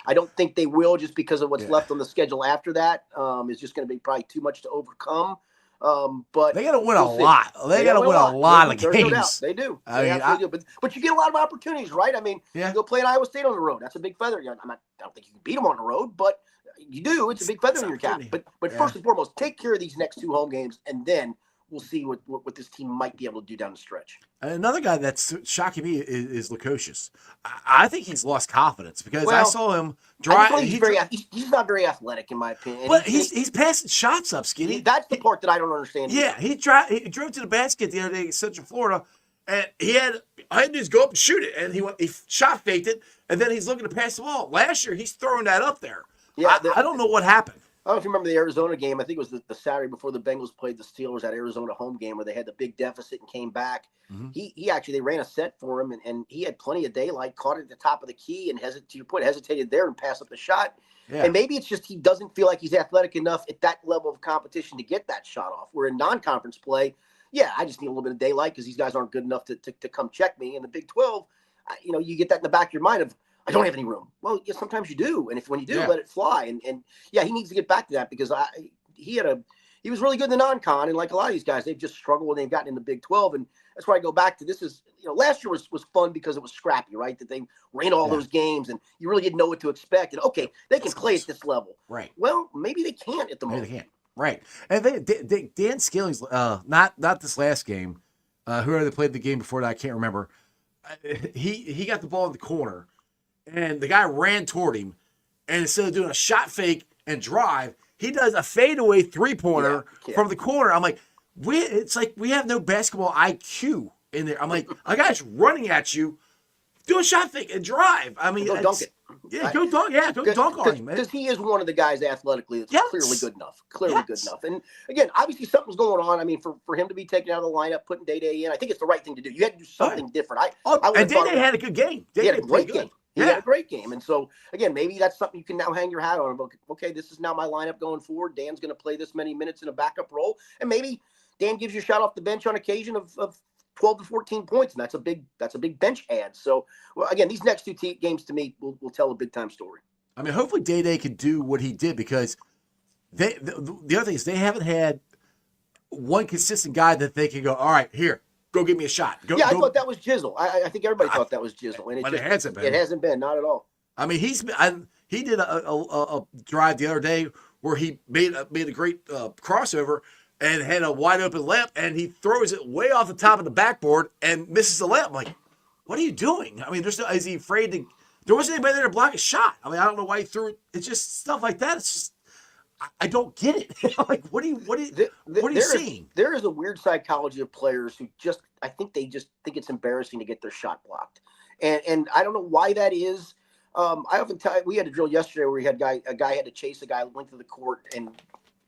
I don't think they will, just because of what's left on the schedule after that. It's just going to be probably too much to overcome. But they got to win a lot. They got to win a lot of games. No doubt. They do. They absolutely do. But you get a lot of opportunities, right? I mean, you go play at Iowa State on the road. That's a big feather. I don't think you can beat them on the road, but you do. It's a big feather in your cap. But first and foremost, take care of these next 2 home games, and then we'll see what this team might be able to do down the stretch. Another guy that's shocking me is Lukosius. I think he's lost confidence because I saw him drive. He's not very athletic, in my opinion. But he's passing shots up, Skinny. That's the part that I don't understand. Yeah, he drove to the basket the other day in Central Florida, and he had to just go up and shoot it, and he shot faked it, and then he's looking to pass the ball. Last year, he's throwing that up there. Yeah, I don't know what happened. I don't know if you remember the Arizona game. I think it was the Saturday before the Bengals played the Steelers, at Arizona home game, where they had the big deficit and came back. Mm-hmm. He actually, they ran a set for him, and he had plenty of daylight, caught it at the top of the key, and to your point, hesitated there and passed up the shot. Yeah. And maybe it's just he doesn't feel like he's athletic enough at that level of competition to get that shot off. Where in non-conference play, I just need a little bit of daylight because these guys aren't good enough to come check me. In the Big 12, you get that in the back of your mind of, I don't have any room. Well, sometimes you do, and when you do, let it fly. And he needs to get back to that, because he was really good in the non-con, and like a lot of these guys, they've just struggled when they've gotten in the Big 12, and that's why I go back to this. Is last year was fun because it was scrappy, right? That they ran all those games, and you really didn't know what to expect. And okay, they can play at this level, right? Well, maybe they can't at the moment. They can't, right? And Dan Skillings, not this last game. Whoever they played the game before that, I can't remember. He got the ball in the corner, and the guy ran toward him, and instead of doing a shot fake and drive, he does a fadeaway 3-pointer from the corner. I'm like, it's like we have no basketball IQ in there. I'm like, a guy's running at you, do a shot fake and drive. I mean, go dunk it. Yeah, go dunk. Yeah, go dunk on him, man. Because he is one of the guys athletically that's clearly good enough. Clearly good enough. And again, obviously something's going on. I mean, for him to be taken out of the lineup, putting Day in, I think it's the right thing to do. You had to do something different. And Day had a good game. He had a great game. He had a great game. And so, again, maybe that's something you can now hang your hat on. Okay, this is now my lineup going forward. Dan's going to play this many minutes in a backup role. And maybe Dan gives you a shot off the bench on occasion of 12 to 14 points. And that's a big bench add. So, again, these next 2 games to me will tell a big-time story. I mean, hopefully Day can do what he did, because the other thing is they haven't had one consistent guy that they can go, all right, here, go give me a shot. I thought that was Jizzle. I think everybody thought that was Jizzle. And it hasn't been. It hasn't been, not at all. I mean, he did a drive the other day where he made a great crossover and had a wide open layup, and he throws it way off the top of the backboard and misses the layup. I'm like, what are you doing? I mean, is he afraid to? There wasn't anybody there to block a shot. I mean, I don't know why he threw it. It's just stuff like that. It's just, I don't get it. Like, what are you seeing? There is a weird psychology of players who I think they just think it's embarrassing to get their shot blocked, and I don't know why that is. I often we had a drill yesterday where a guy had to chase a guy length of the court and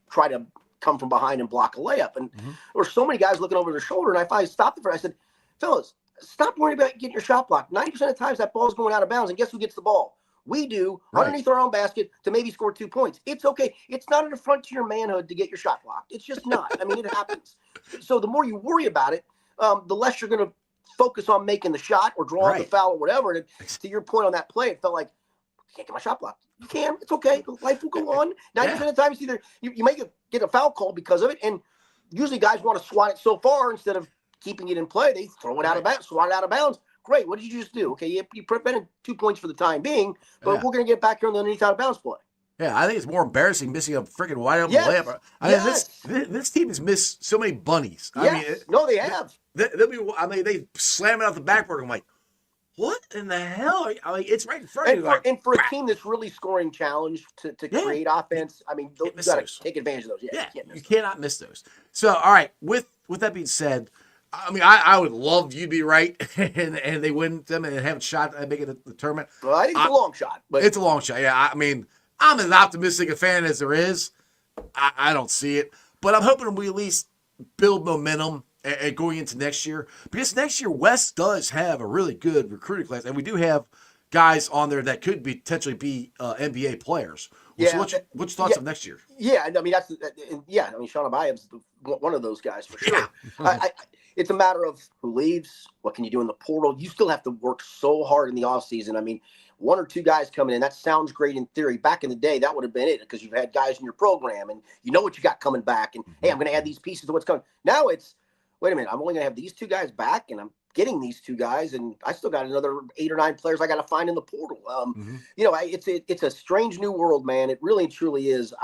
try to come from behind and block a layup, and there were so many guys looking over their shoulder, and I finally stopped it. I said, fellas, stop worrying about getting your shot blocked. 90% of the times that ball is going out of bounds, and guess who gets the ball? We do, underneath our own basket, to maybe score 2 points. It's okay. It's not an affront to your manhood to get your shot blocked. It's just not. I mean, it happens. So the more you worry about it, the less you're going to focus on making the shot or drawing the foul or whatever. And to your point on that play, it felt like, I can't get my shot blocked. You can. It's okay. Life will go on. 90% of the time, either you may get a foul call because of it, and usually guys want to swat it so far instead of keeping it in play. They throw it out of bounds, swat it out of bounds. Great. What did you just do? Okay, you prevented 2 points for the time being, but we're going to get back here on the underneath out of bounds play. Yeah, I think it's more embarrassing missing a freaking wide open layup. I mean, this team has missed so many bunnies. I mean, no, they have. They slam it out the backboard. I'm like, what in the hell? I mean, it's right in front of you. And for a team that's really scoring challenged to create offense, I mean, you got to take advantage of those. Yeah, you cannot miss those. So, all right, with that being said, I mean, I would love you to be right, and they win them and have a shot at making the tournament. Well, I think it's a long shot. But it's a long shot, yeah. I mean, I'm as optimistic a fan as there is. I don't see it. But I'm hoping we at least build momentum and going into next year, because next year West does have a really good recruiting class, and we do have guys on there that could be potentially be NBA players. Well, so Yeah, what's your thoughts of next year? yeah. I mean, I mean, Sean Abayev's one of those guys for sure. Yeah. It's a matter of who leaves. What can you do in the portal? You still have to work so hard in the offseason. I mean, one or two guys coming in, that sounds great in theory. Back in the day, that would have been it, because you've had guys in your program and you know what you got coming back. And hey, I'm going to add these pieces to what's coming. Now it's, wait a minute, I'm only going to have these two guys back, and I'm getting these two guys, and I still got another 8 or 9 players I got to find in the portal. You know, it's a strange new world, man. It really truly is.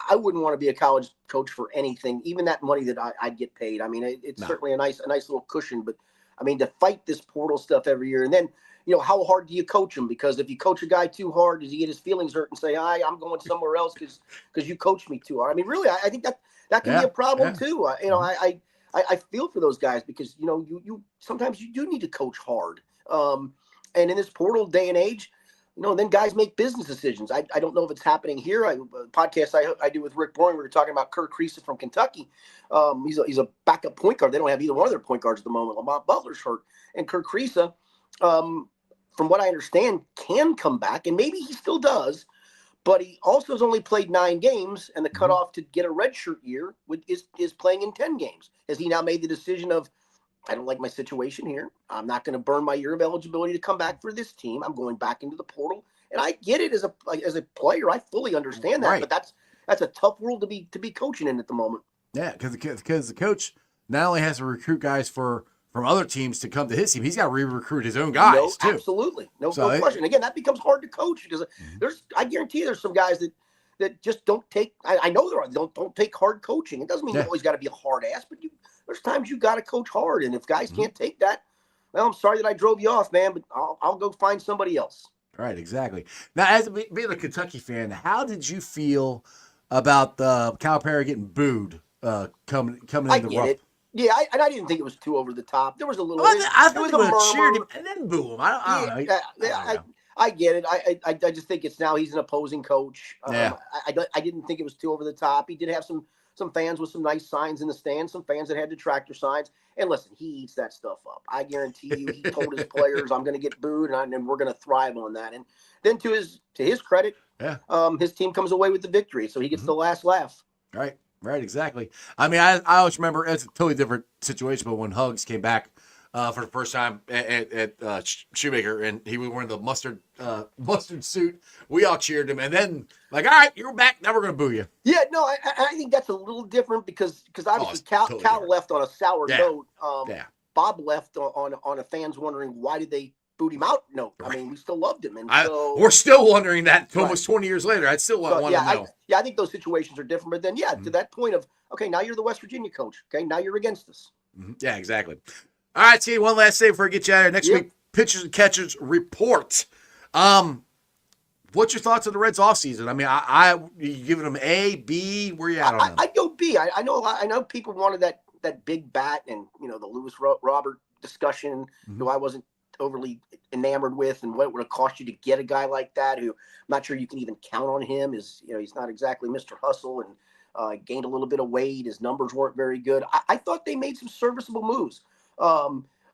I wouldn't want to be a college coach for anything, even that money that I'd get paid. I mean, it's certainly a nice little cushion, but I mean, to fight this portal stuff every year, and then, you know, how hard do you coach him? Because if you coach a guy too hard, does he get his feelings hurt and say, I'm going somewhere else because you coached me too hard? I mean, really, I think that can be a problem too. You know, I feel for those guys, because, you know, you sometimes you do need to coach hard. And in this portal day and age, you know, then guys make business decisions. I don't know if it's happening here. Podcast I do with Rick Boring, we were talking about Kirk Creesa from Kentucky. He's a backup point guard. They don't have either one of their point guards at the moment. Lamont Butler's hurt, and Kirk Creesa, from what I understand, can come back, and maybe he still does. But he also has only played 9 games, and the cutoff to get a redshirt year is playing in 10 games. Has he now made the decision of, I don't like my situation here. I'm not going to burn my year of eligibility to come back for this team. I'm going back into the portal, and I get it as a player. I fully understand that, Right. but that's a tough world to be coaching in at the moment. Yeah, because the coach not only has to recruit guys from other teams to come to his team, he's got to re-recruit his own guys too. Absolutely, no question. Again, that becomes hard to coach, because I guarantee there's some guys that just don't take. I know don't take hard coaching. It doesn't mean you always got to be a hard ass, but there's times you got to coach hard, and if guys can't take that, well, I'm sorry that I drove you off, man, but I'll go find somebody else. Right, exactly. Now, as being a Kentucky fan, how did you feel about Calipari getting booed coming in the rough? Yeah, I didn't think it was too over the top. There was a little. I thought they would have cheered him and then boo him. I don't know. I get it. I just think it's now he's an opposing coach. Yeah. I didn't think it was too over the top. He did have some fans with some nice signs in the stands, some fans that had detractor signs. And listen, he eats that stuff up. I guarantee you, he told his players, "I'm going to get booed, and we're going to thrive on that." And then to his credit, his team comes away with the victory, so he gets the last laugh. Right, exactly. I mean, I always remember, it's a totally different situation, but when Hugs came back for the first time at Shoemaker, and he was wearing the mustard suit, we all cheered him, and then all right, you're back. Now we're gonna boo you. Yeah, no, I think that's a little different, because obviously Cal left on a sour note. Bob left on a fans wondering why did they boot him out note. Right. I mean, we still loved him, and we're still wondering that almost 20 years later. I'd still want to know. I think those situations are different, but then to that point of, okay, now you're the West Virginia coach. Okay, now you're against us. Yeah, exactly. All right, T, one last thing before I get you out of here. Next week, pitchers and catchers report. What's your thoughts on the Reds offseason? I mean, you giving them A, B? Where you at on them? I'd go B. I know I know people wanted that big bat, and the Lewis Robert discussion, who I wasn't overly enamored with, and what it would have cost you to get a guy like that, who I'm not sure you can even count on him. He's not exactly Mr. Hustle, and gained a little bit of weight. His numbers weren't very good. I thought they made some serviceable moves.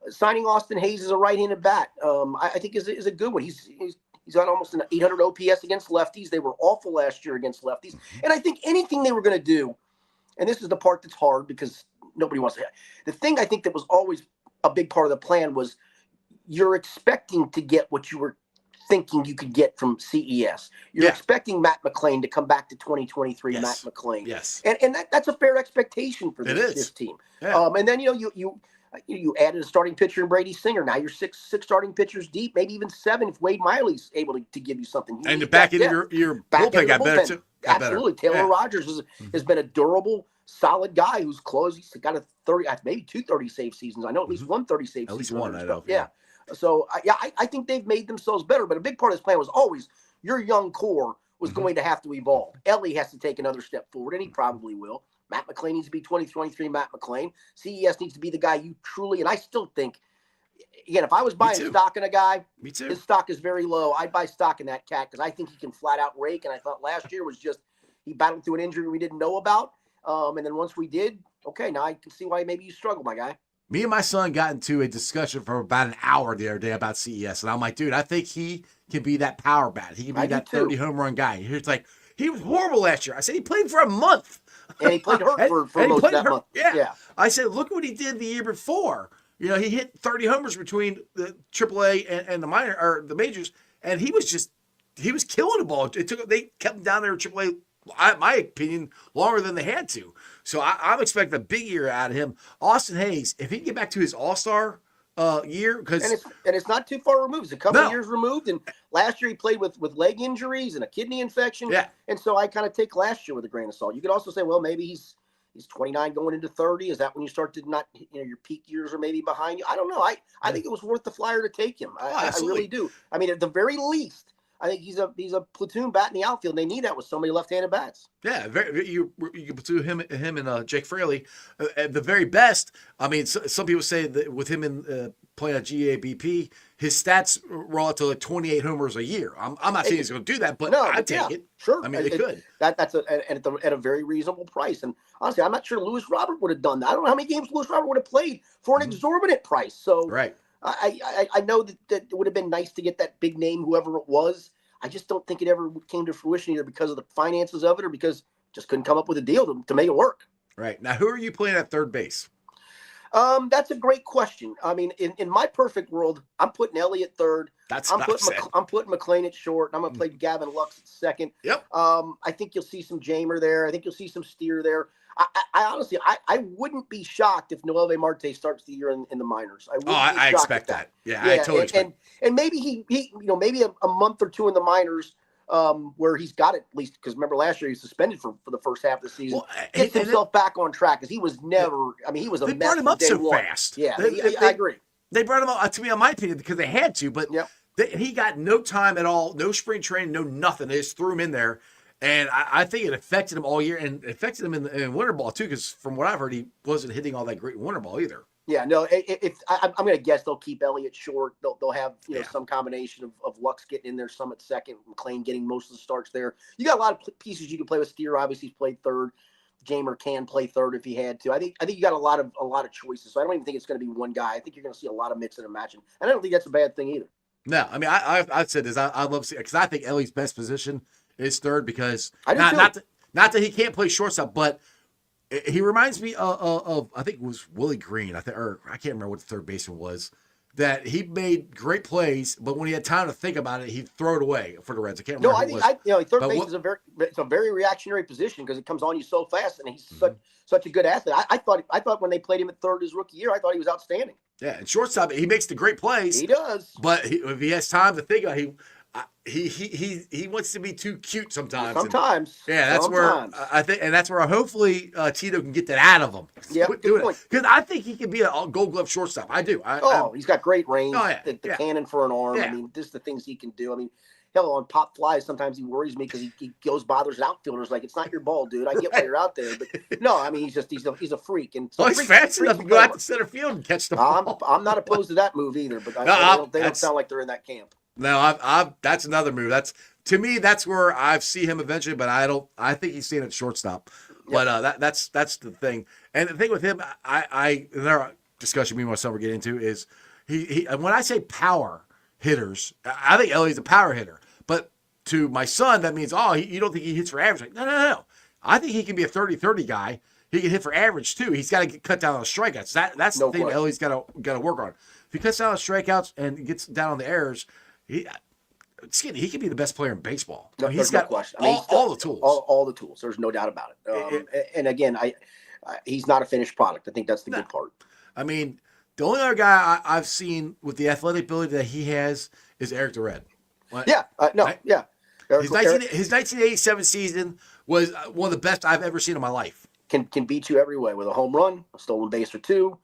Signing Austin Hayes as a right-handed bat, I think is a good one. He's got almost an 800 OPS against lefties. They were awful last year against lefties. And I think anything they were going to do, and this is the part that's hard because nobody wants to. The thing I think that was always a big part of the plan was you're expecting to get what you were thinking you could get from CES. You're expecting Matt McClain to come back to 2023. Yes. Matt McClain. Yes. And that's a fair expectation for this team. Yeah. And then you added a starting pitcher in Brady Singer. Now you're six starting pitchers deep, maybe even 7 if Wade Miley's able to give you something. And the back end of your bullpen got better too. Absolutely. Taylor Rogers has been a durable, solid guy who's close. He's got a 30, maybe 2 30 save seasons. I know at least 1 30 save season. At least one, I know. Yeah. So, I think they've made themselves better. But a big part of this plan was always your young core was going to have to evolve. Ellie has to take another step forward, and he probably will. Matt McClain needs to be 2023 Matt McClain. CES needs to be the guy you truly, and I still think, again, if I was buying stock in a guy, his stock is very low. I'd buy stock in that cat because I think he can flat out rake. And I thought last year was just, he battled through an injury we didn't know about. And then once we did, okay, now I can see why maybe you struggle, my guy. Me and my son got into a discussion for about an hour the other day about CES, and I'm like, dude, I think he can be that power bat. He can be that 30 home run guy. He's like, he was horrible last year. I said he played for a month. And he played hurt for most of that month. Yeah. I said, look what he did the year before. You know, he hit 30 homers between the AAA and the minor or the majors, and he was killing the ball. They kept him down there at AAA, my opinion, longer than they had to. So I'm expecting a big year out of him. Austin Hayes, if he can get back to his All-Star year, because it's not too far removed. It's a couple of years removed, and last year he played with leg injuries and a kidney infection. Yeah. And so I kind of take last year with a grain of salt. You could also say, well, maybe he's 29 going into 30. Is that when you start to not, your peak years are maybe behind you? I don't know. I think it was worth the flyer to take him. I really do. I mean, at the very least, I think he's a platoon bat in the outfield. And they need that with so many left-handed bats. Yeah, you can platoon him and Jake Fraley at the very best. I mean, some people say that with him in playing at GABP, his stats roll out to like 28 homers a year. I'm not saying he's going to do that, but I'd take it. Sure, I mean, they could. That's at a very reasonable price. And honestly, I'm not sure Lewis Robert would have done that. I don't know how many games Lewis Robert would have played for an exorbitant price. So right. I know that it would have been nice to get that big name, whoever it was. I just don't think it ever came to fruition either because of the finances of it or because just couldn't come up with a deal to make it work. Right. Now, who are you playing at third base? That's a great question. I mean, in my perfect world, I'm putting Elliott third. I'm putting McClain at short, and I'm going to play Gavin Lux at second. Yep. I think you'll see some Jamer there. I think you'll see some Steer there. I honestly, I wouldn't be shocked if Noelvi Marte starts the year in the minors. I expect that. Yeah, I totally expect. And maybe he maybe a month or two in the minors, where he's got it at least, because remember last year he was suspended for the first half of the season. Well, gets himself back on track because he was never. I mean, he was a mess. They brought him up so fast. Yeah, I agree. They brought him up, to me, in my opinion, because they had to. But he got no time at all, no spring training, no nothing. They just threw him in there. And I think it affected him all year, and it affected him in winter ball too. Because from what I've heard, he wasn't hitting all that great in winter ball either. Yeah, no. I'm going to guess they'll keep Elliott short. They'll have some combination of Lux getting in there, some at second, McClain getting most of the starts there. You got a lot of pieces you can play with. Steer obviously played third. Jamer can play third if he had to. I think you got a lot of choices. So I don't even think it's going to be one guy. I think you're going to see a lot of mixing and matching, and I don't think that's a bad thing either. No, I mean I've said this. I love because I think Ellie's best position is third because not that he can't play shortstop, but he reminds me of I think it was Willie Green. I can't remember what the third baseman was. That he made great plays, but when he had time to think about it, he'd throw it away for the Reds. I can't remember. No, I think third base is a very reactionary position because it comes on you so fast, and he's such a good athlete. I thought when they played him at third his rookie year, I thought he was outstanding. Yeah, and shortstop, he makes the great plays. He does, but if he has time to think about it, he wants to be too cute sometimes. That's where I think, and that's where hopefully Tito can get that out of him. Yeah, good point. Because I think he can be a Gold Glove shortstop. I do. He's got great range. The cannon for an arm. Yeah. I mean, just the things he can do. I mean, hell, on pop flies, sometimes he worries me because he goes bothers outfielders like it's not your ball, dude. I get why you're out there, but no, I mean he's a freak. And so he's fast enough to go out to center field and catch the ball. I'm not opposed to that move either, but they don't sound like they're in that camp. No, that's another move. That's to me. That's where I see him eventually, but I think he's staying at shortstop. Yep. But that's the thing. And the thing with him, another discussion me and my son were getting into is he. When I say power hitters, I think Elliott's a power hitter. But to my son, that means you don't think he hits for average? Like, no. I think he can be a 30-30 guy. He can hit for average too. He's got to cut down on the strikeouts. That's the thing Elliott's got to work on. If he cuts down on strikeouts and gets down on the errors. He can be the best player in baseball. No, he's got all the tools. All the tools. There's no doubt about it. And again, he's not a finished product. I think that's the good part. I mean, the only other guy I've seen with the athletic ability that he has is Eric DeRed. Yeah. His 1987 season was one of the best I've ever seen in my life. Can beat you every way with a home run, a stolen base or two,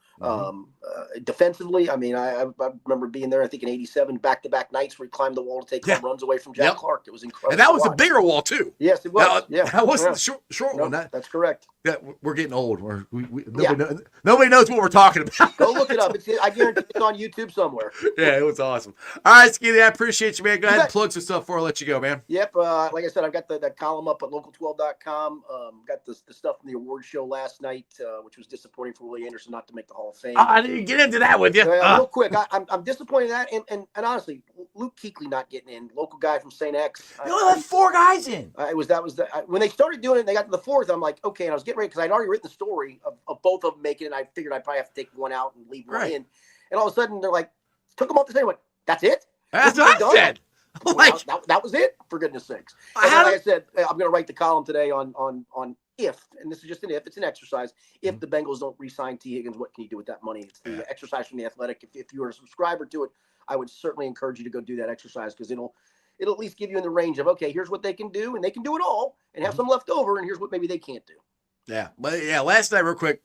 Defensively, I mean, I remember being there, I think in 87, back-to-back nights where he climbed the wall to take home runs away from Jack Clark. It was incredible. And that was the bigger wall, too. Yes, it was. That wasn't the short one. That's correct. We're getting old. Nobody knows what we're talking about. Go look it up. I guarantee it's on YouTube somewhere. Yeah, it was awesome. All right, Skinny, I appreciate you, man. Go ahead and plug some stuff before I let you go, man. Yep. Like I said, I've got that column up at local12.com. Got the stuff from the award show last night, which was disappointing for Willie Anderson not to make the Hall of Fame. I didn't get into that with you. Real quick, I'm disappointed in that. And honestly, Luke Kuechly not getting in, local guy from St. X. They only let 4 guys in. When they started doing it and they got to the 4th, I'm like, okay. And I was getting ready because I'd already written the story of both of them making it. And I figured I'd probably have to take one out and leave one in. And all of a sudden, they're like, took them off the same. Went, that's it? That's what I said. That was it, for goodness sakes. And like I said, I'm going to write the column today on if, and this is just an if, it's an exercise. If the Bengals don't re-sign T. Higgins, what can you do with that money? It's the exercise from The Athletic. If you are a subscriber to it, I would certainly encourage you to go do that exercise because it'll at least give you in the range of, okay, here's what they can do, and they can do it all, and have some left over, and here's what maybe they can't do. Yeah, but last night, real quick,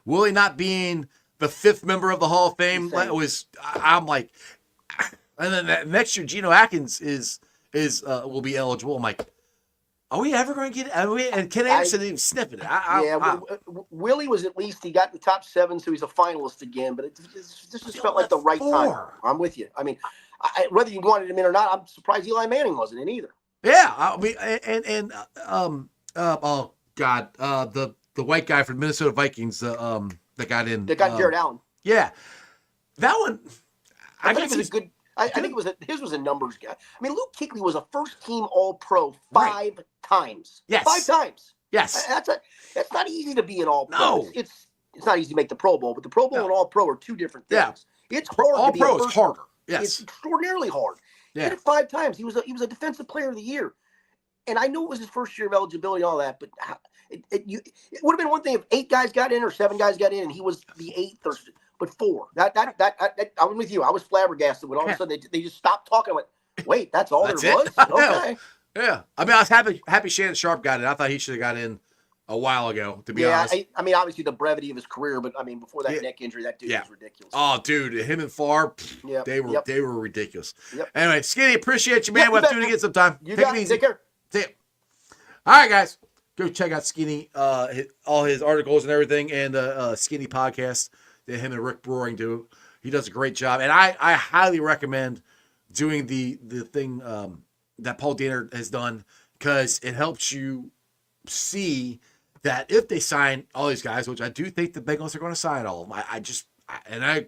Willie not being the 5th member of the Hall of Fame I'm like, and then next year Geno Atkins will be eligible. I'm like, are we ever going to get it? And Ken Anderson didn't even sniff it. Willie was at least, he got the top 7, so he's a finalist again, but this just felt like the right time. I'm with you. I mean, whether you wanted him in or not, I'm surprised Eli Manning wasn't in either. Yeah, I mean, oh God, the white guy from Minnesota Vikings, that got in. That got Jared Allen. Yeah, that one. I think it was a good. I think his was a numbers guy. I mean, Luke Kuechly was a first-team All-Pro 5 times. Yes, 5 times. Yes, that's not easy to be an All-Pro. No, it's not easy to make the Pro Bowl, but the Pro Bowl and All-Pro are 2 different things. Yeah, it's hard. All-Pro is harder. Yes, it's extraordinarily hard. Yeah, he did it 5 times. He was a Defensive Player of the Year, and I know it was his first year of eligibility and all that, but it would have been one thing if 8 guys got in or 7 guys got in, and he was the 8th but 4. That I was with you. I was flabbergasted when all of a sudden they just stopped talking. I went, wait, that's all there was? Okay. Yeah. I mean, I was happy Shannon Sharp got in. I thought he should have got in a while ago, to be honest. I mean, obviously the brevity of his career, but I mean, before that neck injury, that dude was ridiculous. Oh, dude, him and Favre, they were ridiculous. Yep. Anyway, Skinny, appreciate you, man. We'll have to do it again sometime. Take it easy. Take care. See ya. All right, guys. Go check out Skinny, all his articles and everything, and the Skinny podcast that him and Rick Broering do. He does a great job, and I highly recommend doing the thing that Paul Dehner has done because it helps you see that if they sign all these guys, which I do think the Bengals are going to sign all of them,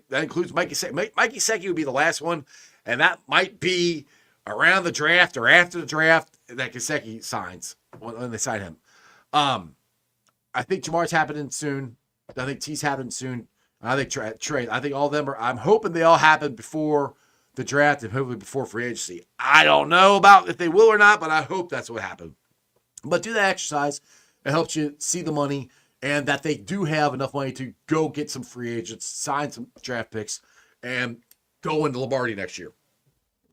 that includes Mikey Gesicki. Mikey Gesicki would be the last one, and that might be around the draft or after the draft that Gesicki signs when they sign him. I think Jamar's happening soon. I think T's happening soon. I think trade. I think all of them are. I'm hoping they all happen before the draft and hopefully before free agency. I don't know about if they will or not, but I hope that's what happened. But do that exercise. It helps you see the money and that they do have enough money to go get some free agents, sign some draft picks, and go into Lombardi next year.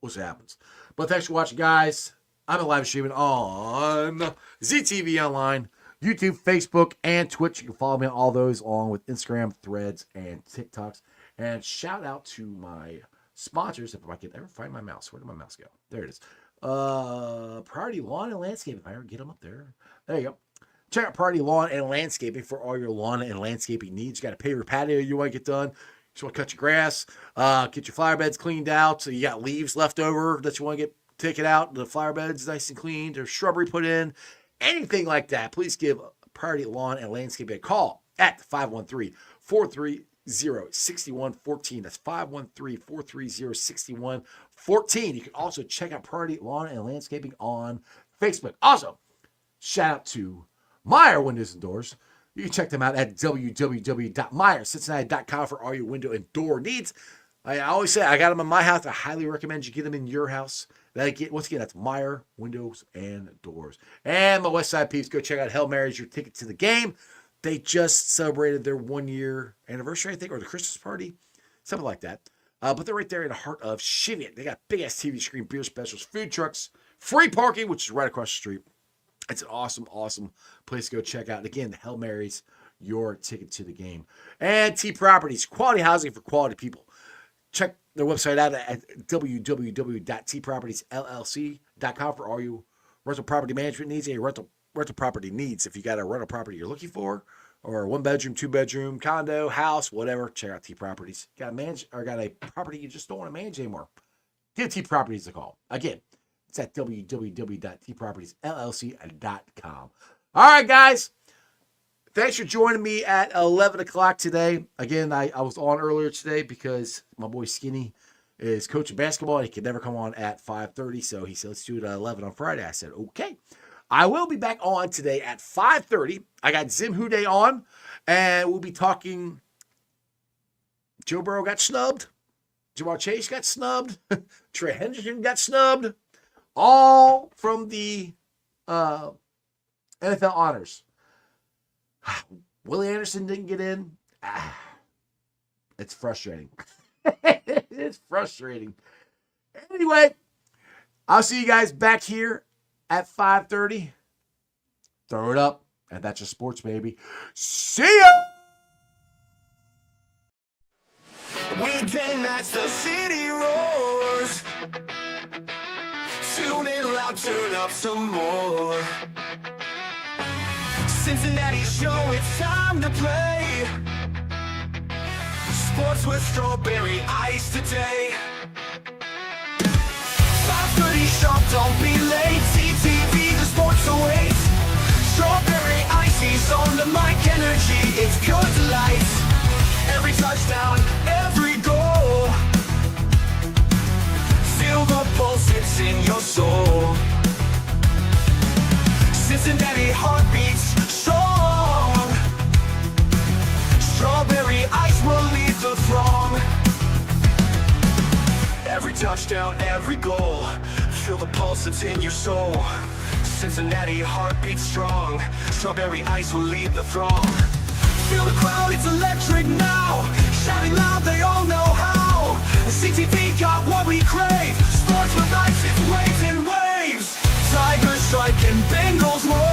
We'll see what happens. But thanks for watching, guys. I'm live streaming on ZTV Online, YouTube, Facebook, and Twitch. You can follow me on all those, along with Instagram, Threads, and TikToks. And shout out to my sponsors. If I can ever find my mouse. Where did my mouse go? There it is. Priority Lawn and Landscaping. If I ever get them up there. There you go. Check out Priority Lawn and Landscaping for all your lawn and landscaping needs. You got a paver patio you want to get done. You just want to cut your grass. Get your flower beds cleaned out. So you got leaves left over that you want to get taken out. The flower beds nice and cleaned. Or shrubbery put in. Anything like that, please give Priority Lawn and Landscaping a call at 513-430-6114. That's 513-430-6114. You can also check out Priority Lawn and Landscaping on Facebook. Also, shout out to Marr Windows and Doors. You can check them out at www.meyercincinnati.com for all your window and door needs. I always say I got them in my house. I highly recommend you get them in your house. Once again, that's Marr Windows and Doors. And my West Side peeps, go check out Hail Mary's, your ticket to the game. They just celebrated their 1-year anniversary, I think, or the Christmas party, something like that. But they're right there in the heart of Cheviot. They got big-ass TV screen, beer specials, food trucks, free parking, which is right across the street. It's an awesome, awesome place to go check out. And again, Hail Mary's, your ticket to the game. And T Properties, quality housing for quality people. Check their website out at www.tpropertiesllc.com for all your rental property management needs and your rental property needs. If you got a rental property you're looking for, or a 1-bedroom, 2-bedroom, condo, house, whatever, check out T Properties. Got a property you just don't want to manage anymore? Give T Properties a call. Again, it's at www.tpropertiesllc.com. All right, guys. Thanks for joining me at 11 o'clock today. Again, I was on earlier today because my boy Skinny is coaching basketball. And he could never come on at 5:30, so he said, let's do it at 11 on Friday. I said, okay. I will be back on today at 5:30. I got Zim Hude on, and we'll be talking Joe Burrow got snubbed. Jamar Chase got snubbed. Trey Henderson got snubbed. All from the NFL honors. Willie Anderson didn't get in. It's frustrating. It's frustrating. Anyway, I'll see you guys back here at 5:30. Throw it up. And that's your sports, baby. See ya! Weekday nights, the city roars. Tune in loud, turn up some more. Cincinnati show, it's time to play. Sports with strawberry ice today. 5:30 sharp, don't be late. CTV, the sports awaits. Strawberry icy's on the mic, energy, it's pure delight. Every touchdown, every goal. Feel the pulse, it's in your soul. Cincinnati heartbeats strong. Strawberry ice will lead the throng. Every touchdown, every goal. Feel the pulse, it's in your soul. Cincinnati heartbeats strong. Strawberry ice will lead the throng. Feel the crowd, it's electric now. Shouting loud, they all know how. CTV got what we crave. Sports with ice, it's waves and waves. Tigers strike and Bengals roar.